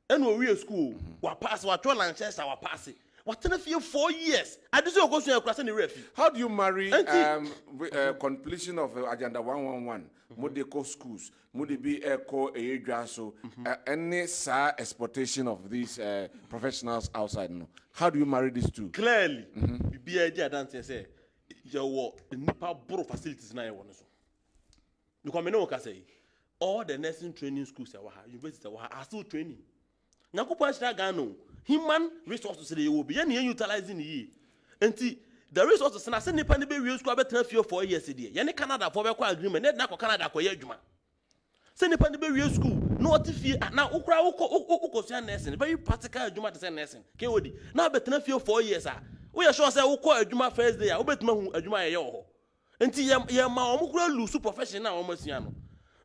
And we school. Wa pass wa try Lanchester wa pass. What 4 years? I just go to class in the refi. How do you marry completion of Agenda 111? Modeko schools, Modi be echo a so any exploitation of these professionals outside? No. How do you marry these two? Clearly, be idea dance say your nipa bro facilities na one so. You come no can say all the nursing training schools universities are still training. Nyakupo ashira Ghana. Human resources they will be any utilizing ye. And the resources na send nipa be real school better 4 years a day. Yene Canada for be agreement, net na Canada ko ye adwuma. Send nipa be real school, no what fee na ukra uko so nursing, very practical adwuma to say nursing. Ke odi. Na better 4 years ah. We are sure say uko adwuma first day ah, obetuma hu adwuma ye ho. Enti ye ma omukura lose profession na omasua no.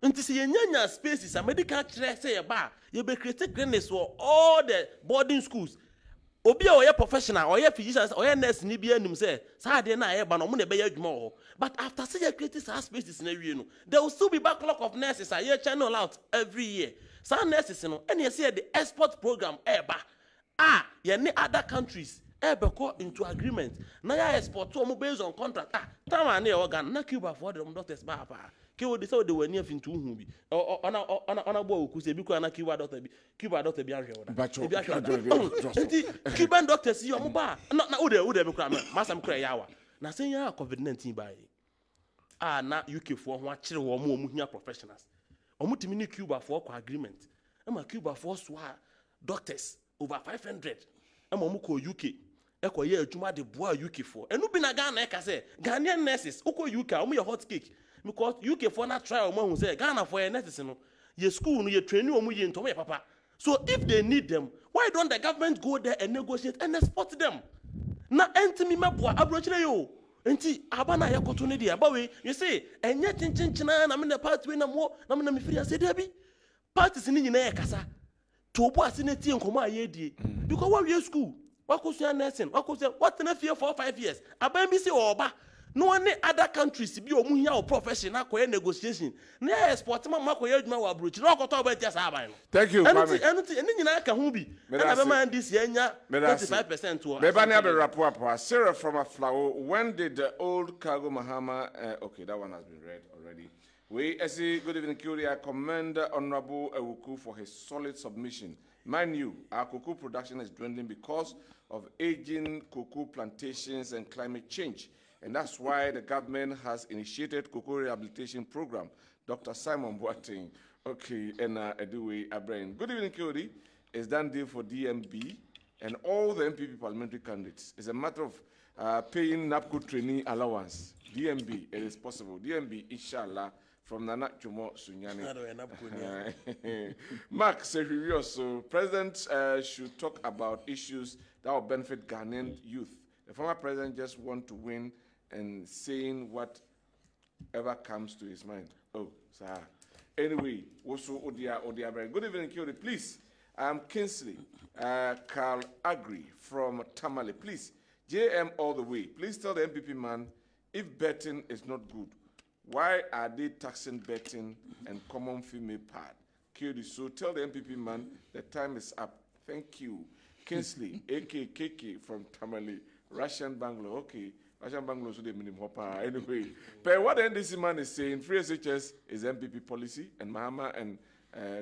Nti se yenya spaces a medical care say ye ba ye be create clinics for all the boarding schools. Obi a oye professional oye physician oye nurse ni bia nim say sa de na ye ba no mo na be ye adwuma ho. But after say ye create spaces na wie no, there will still be backlog of nurses a ye channel out every year. Some nurses no and you say the export program eba ye ni other countries ebe go into agreement na ya export to mo based on contract time na organ na Cuba for the doctors ba pa ke wo dey say they were near fintu hu bi ona bo oku se bi ko na Cuba doctor bi ahwe woda Cuban doctors yo mo ba na wo dey be kra ma sam kra yawa na sɛ yɛn a COVID-19 baeɛ na UK foɔ ho akyere wɔn hia professionals wɔn tumi ne Cuba foɔ kɔ agreement ɛma Cuba foɔ so doctors over 500 ɛma wɔn kɔ UK ɛkɔyɛ adwuma de boa UK foɔ ɛnu bi na Ghana ɛka sɛ Ghanaian nurses wokɔ UK a wɔn yɛ hot cake because UK foɔ na try wɔn ahu sɛ Ghana foɔ yɛ nurses no yɛ school no yɛ training wɔn yɛ ntɔm yɛ papa so if they need them why don't the government go there and negotiate and export them na ɛntumi mɛboa aburokyerɛ yɛ o nti aba na yɛ kɔtɔ ne deɛ aba wei you say ɛnyɛ kyenkyenkyena na me na party wei na mo na me na me firi ase dabi parties ne nyinaa yɛ kasa to obo ase na tie nkɔmɔ a yɛ die because what we school wakosua nursing wakosua what na fie for 5 years aban bi se ɔba no one other countries bi omu hia o profession akɔyɛ negotiation na export ma makɔyɛ adwuma wɔ aburokyerɛ na ɔkɔtɔ ɔba tia saa aban no thank you ɛno nyinaa ka ho bi ɛna bɛma this anya 35% to Meba ne abe rapport Sarah from Aflao, when did the old cargo Mahama okay, that one has been read already. We say good evening, Kyuri. I commend Honorable Ewuku for his solid submission. Mind you, our cocoa production is dwindling because of aging cocoa plantations and climate change. And that's why the government has initiated cocoa rehabilitation program. Dr. Simon Boateng, okay, and Eduwe Abrain. Good evening, Kyuri. It's done deal for DMB and all the MPP parliamentary candidates. It's a matter of paying NAPCO trainee allowance. DMB, it is possible. DMB, inshallah, from Nana Chumo Sunyani. Mark Serivioso, President should talk about issues that will benefit Ghanaian youth. The former president just want to win and saying whatever comes to his mind. Oh, sir. Anyway, also Odia. Good evening, Kyori. Please, Kinsley, Carl Agri from Tamale. Please, JM all the way. Please tell the MPP man if betting is not good, why are they taxing betting and common female pad? Kyori, so tell the MPP man the time is up. Thank you. Kinsley, AKKK from Tamale, Russian Bangalore. Okay. Russian Bangalore so they minimum hopper. Anyway, but what the NDC man is saying, free SHS is MPP policy, and Mahama and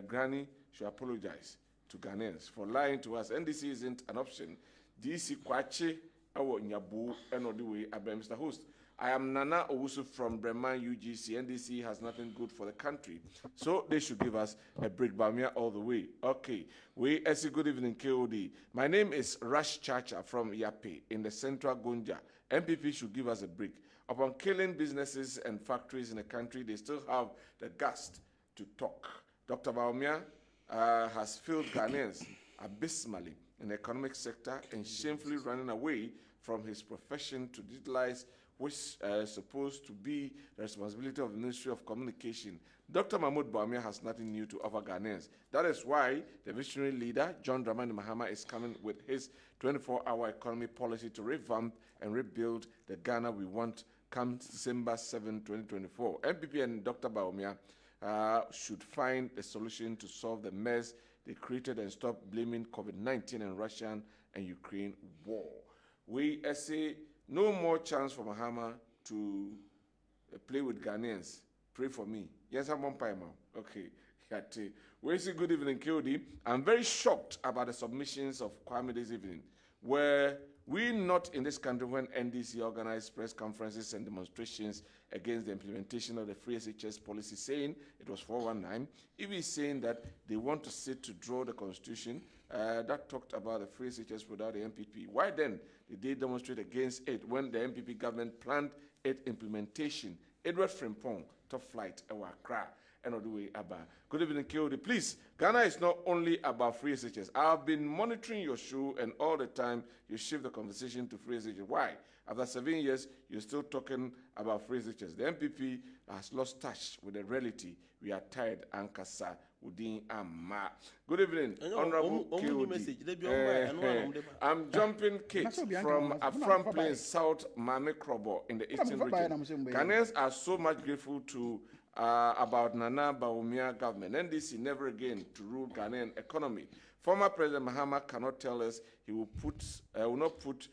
Granny should apologize to Ghanaians for lying to us. NDC isn't an option. DC Kwache, our Nyabu, and Odiwe, Mr. Host. I am Nana Owusu from Bremen UGC. NDC has nothing good for the country, so they should give us a break. Bamia all the way. Okay, we say good evening, KOD. My name is Rash Chacha from Yape in the Central Gonja. MPP should give us a break. Upon killing businesses and factories in the country, they still have the guts to talk. Dr. Baumia has failed Ghanaians abysmally in the economic sector and shamefully running away from his profession to utilize which is supposed to be the responsibility of the Ministry of Communication. Dr. Mahmoud Baumia has nothing new to offer Ghanaians. That is why the visionary leader, John Dramani Mahama, is coming with his 24-hour economy policy to revamp and rebuild the Ghana we want come December 7, 2024. MPP and Dr. Baumia should find a solution to solve the mess they created and stop blaming COVID-19 and Russian and Ukraine war. We say no more chance for Mahama to play with Ghanaians. Pray for me. Yes, I'm on Paimon. Okay. We say good evening, KOD. I'm very shocked about the submissions of Kwame this evening. Were we not in this country when NDC organized press conferences and demonstrations against the implementation of the free SHS policy, saying it was 419? If he's saying that they want to sit to draw the constitution that talked about the free SHS without the MPP, why then did they demonstrate against it when the MPP government planned its implementation? Edward Frimpong, top flight, Accra, and Oduwe Abba. Good evening, KOD. Please, Ghana is not only about free SHS. I've been monitoring your show, and all the time you shift the conversation to free SHS. Why? After 7 years, you're still talking about free SHS. The MPP has lost touch with the reality. We are tired, Ankasa, Udin Amma. Good evening, Honorable KOD. I'm jumping Kate from Afram Plains, South Mame Krobo in the Eastern region. Ghanaians are so much grateful to about Nana Baumia government. NDC never again to rule Ghanaian economy. Former President Mahama cannot tell us he will not put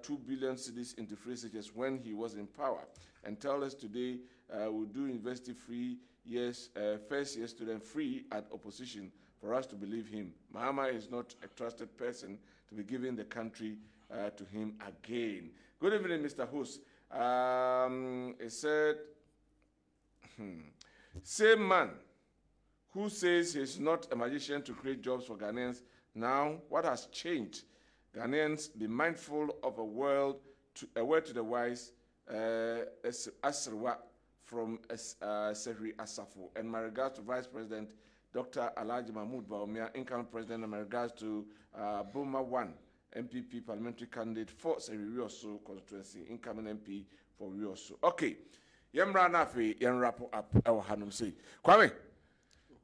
2 billion cedis into free SHS when he was in power, and tell us today we'll do university free years, first year student free at opposition for us to believe him. Mahama is not a trusted person to be giving the country to him again. Good evening, Mr. Host. It said, same man who says he's not a magician to create jobs for Ghanaians. Now, what has changed? Ghanaians, be mindful of a word to the wise, Asrewa from Sehri Asafo. And my regards to Vice President Dr. Alhaji Mahmoud Bawumia, incoming President, and my regards to Boma 1, MPP parliamentary candidate for Sehri Rioso constituency, incoming MP for Rioso. Okay, Yemra Nafi, wrap up our Hanum say. Kwame,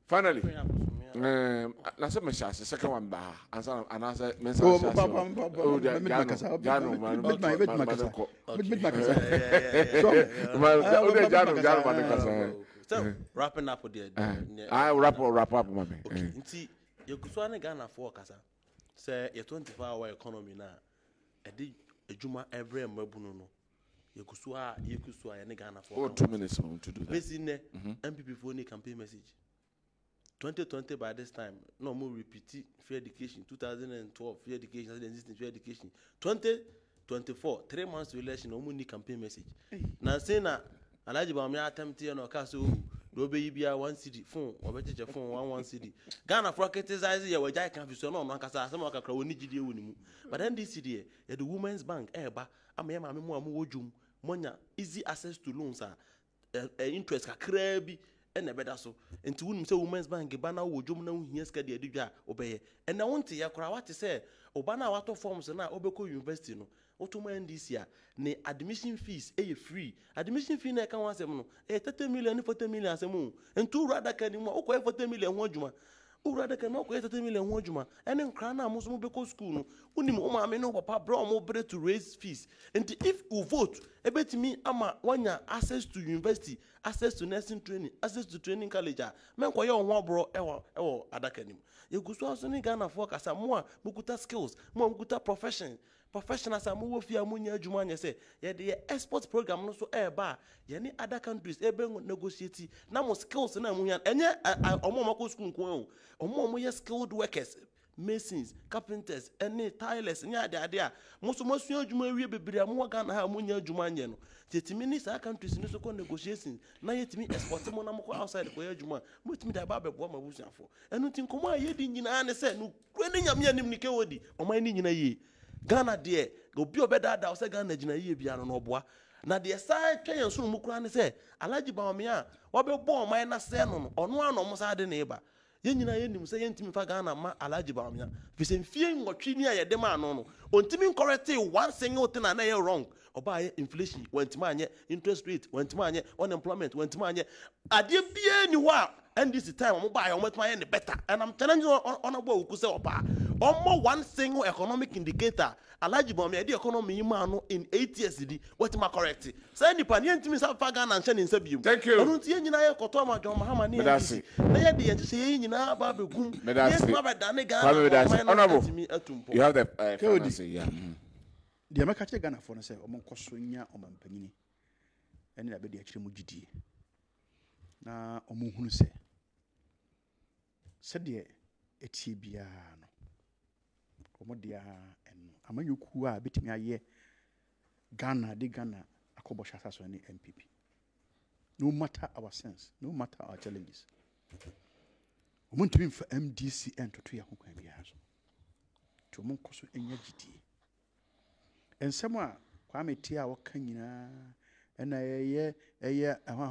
finally. Nasa mesha se second one ba ansa anasa mensa wrapping up with I wrap up mami. Okay, nti yekuswa ne Ghana for kasa say your 24-hour economy na edi ejuma every mabunu no yekuswa ya ne Ghana for 2 minutes to do that. basically MPP for any campaign message 2020 by this time no more repeat free education 2012 free education existing free education 2024 3 months to election no more campaign message na say na Alhaji Bawumia attempt no ka so do be bia 1 cedi phone obecheche phone 1 cedi Ghana for criticize ye wajai kan fi so no akasa asem akakra woni gidie woni mu but then this cedi ye the women's bank eba ama ye ma me mu wodwum monya easy access to loans interest kakra bi ene beda so enti wonu say women's bank ba na wodwum na huhia ska de adidwa obeye ene wonte ye kora wate say oba na wato forms na obeko university no otoma NDC a ne admission fees free admission fee na kan wasem no 30 million 40 million asem enti urada kan mu okọ 40 million ho adwuma urada kan okọ 30 million ho adwuma ene nkra na amuso mo beko school no unim o ma me no papa bro mo bre to raise fees enti if you vote ebetimi ama wanya access to university access to nursing training access to training college men ko ye ho abro ewo adakanim yeguso aso ni Ghana for kasa mo a bukuta skills mo bukuta professionals are more fear munya jumanya say yeah the export program no so eba ye ni other countries ebe negotiate na mo skills na munya enye omo mako school nko omo ye skilled workers masons carpenters any tilers nya ade a mo so masu adwuma wie bebere mo Ghana ha munya jumanya no tetimi ni sa countries ni so ko negotiation na yetimi export mo na mo outside ko ye adwuma mo timi da ba bebo ma busuafo enu tin komo aye di nyina ne se no kweni nyame anim ni ke wodi oman ni nyina yi Ghana de obi obeda da say Ghana gina yie bia no oboa na de sai twen so mu kura ne say Alhaji Bawumia wo be bo oman na se no ono ano mo sa de ne ba ye nyina ye nim say ye ntimi fa Ghana ma Alhaji Bawumia fi mfie nwotwe ni aye de ma no no ontimi correct one single thing na ye wrong oba ye inflation wantima anye interest rate wantima anye unemployment wantima anye ade bia ni ho a and this time mo ba ye mo tuma ye ne better and I'm challenging on abo ku say oba almost one single economic indicator Alhaji Bawumia the economy ma no in 8 years di what ma correct say nipa ne ntimi sa fa Ghana nche ne nsabium Thank you. onu tie nyina ye koto ma John Mahama ne na ye de ye se ye nyina ba begum yes ma ba da ne Ghana You have the say yeah. The American Ghana for no say omon kosonya omampanyini ene na be de akire mu gidie na omon hunu se de etie bia no omodia en amanyoku a betimi aye Ghana akobo shasa so ni MPP no matter our sense no matter our challenges omon tumi for MDC entoto ya kokwan bia so to omon koso enya gidie ensem a Kwame tia waka nyina and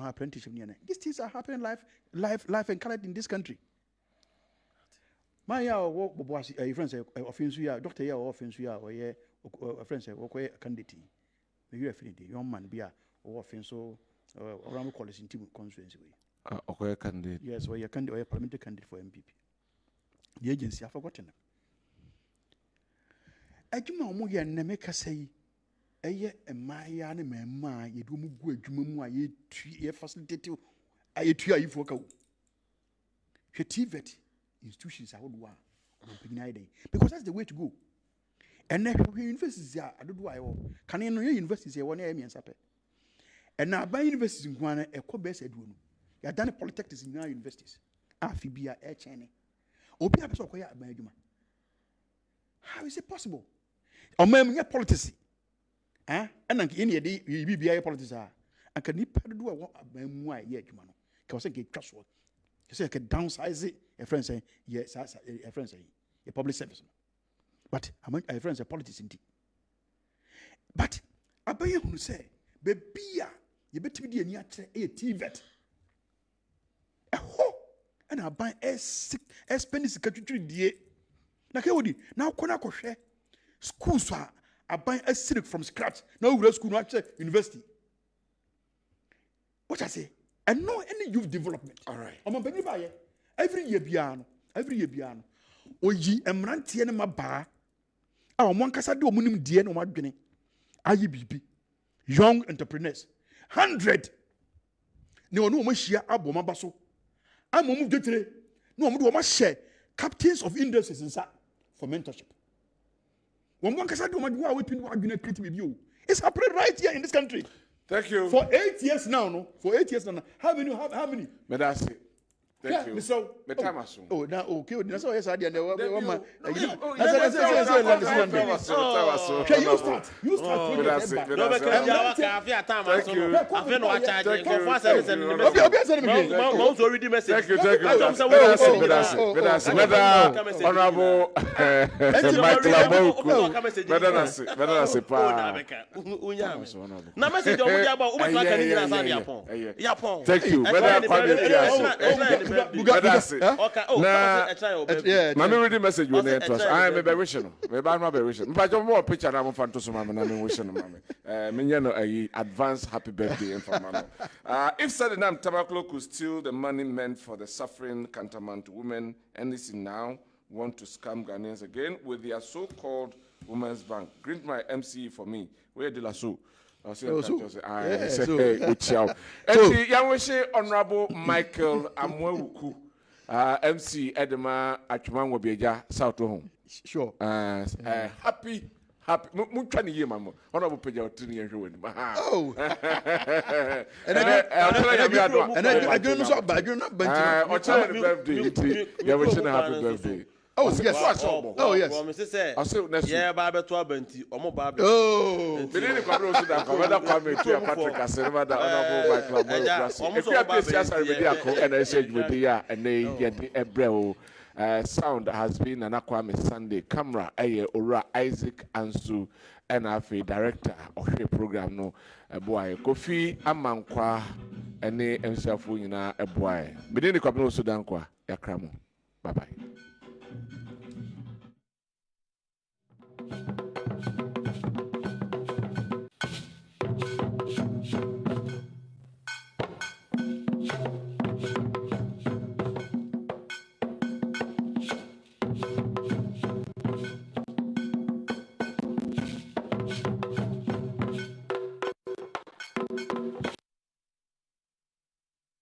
apprenticeship nyina these things are happening life encouraged in this country my wo boboasi friends offensu ya doctor ya offensu ya oye friends wo candidate me you affinity young man bia wo offensu around college team constituency we Okay, candidate. yes we candidate or parliamentary candidate for MPP the agency have forgotten them adwuma omo ye na meka sei eye emaya ne mema ye do mu gu adwuma mu aye ye facilitate aye tu ayifo ka wo hwe TVET institutions are do because that's the way to go and then universities are adodo ayo kan no universities e wona e miensape and na ban universities nkwana e ko best edu no ya done polytechnics in universities afibia e chene obi abeso ko ya ban adwuma how is it possible omam nya politics ɛna nka yɛne yɛde bibia yɛ politics a anka nipa dodo a wɔ abamu a yɛ adwuma no ka wɔ sɛ nka ɛtwa soɔ kɛ sɛ yɛkɛ downsize yɛ friend sɛ yɛ friend sɛ yɛ public service no but yɛ friend sɛ politics nti but abɛyɛ hunu sɛ baabi a yɛbɛtumi de ani akyerɛ ɛyɛ TVET ɛhɔ ɛna aban ɛspɛne sika twitwiri die na kɛ wodi na akɔ na akɔhwɛ schools a aban asiri from scratch na wura school no akyɛ university what I say and no any youth development all right ɔman panyin ba yɛ every year biara no oyi mmeranteɛ no ma baa a ɔmo ankasa de ɔmo nim die na ɔmo adwene ayi bibi young entrepreneurs 100 ne ɔno ɔmo hyia abɔ ɔmo aba so ama ɔmo dwetire na ɔmo de ɔmo ahyɛ captains of industries nsa for mentorship. One can say, it's happening right here in this country. Thank you. For 8 years now, no? For 8 years now. How many? That's it. Thank you. So, oh, now, okay. That's why I said, you start. You start. Mami read the message you need to us. I am a wishing. Maybe I'm not a wishing. But you're more picture I'm fan to some mama and wishing mama. Minyano a advance happy birthday for mama. If Saddam Tabaklo could steal the money meant for the suffering Cantonment women, NDC now want to scam Ghanaians again with their so-called Women's Bank. Grant my MCE for me. Where de la so? I say, Honorable Michael Amwewuku, MC Edema Achman Wabeja, South Home. Sure. Happy. Muchani ye mamo. Honorable Peja 3 years old. Oh. And I don't know, but I do not birthday. You wish a happy birthday. Oh, yes. Oh, yes. I say, yeah, Baba to Abenti, Omo Baba. Oh, Benin Kwabena that Kwabena Kwame to Patrick Asenva that Honorable Michael. If you have this year's and I said with the and they get the Ebreo sound has been an Aquame Sunday camera, Ora Isaac Ansu, and Afi director of the program. No, a boy, Kofi Amankwa, and they himself winning a boy. Benin Kwabena Owusu Dankwah, Yakramo. Bye bye.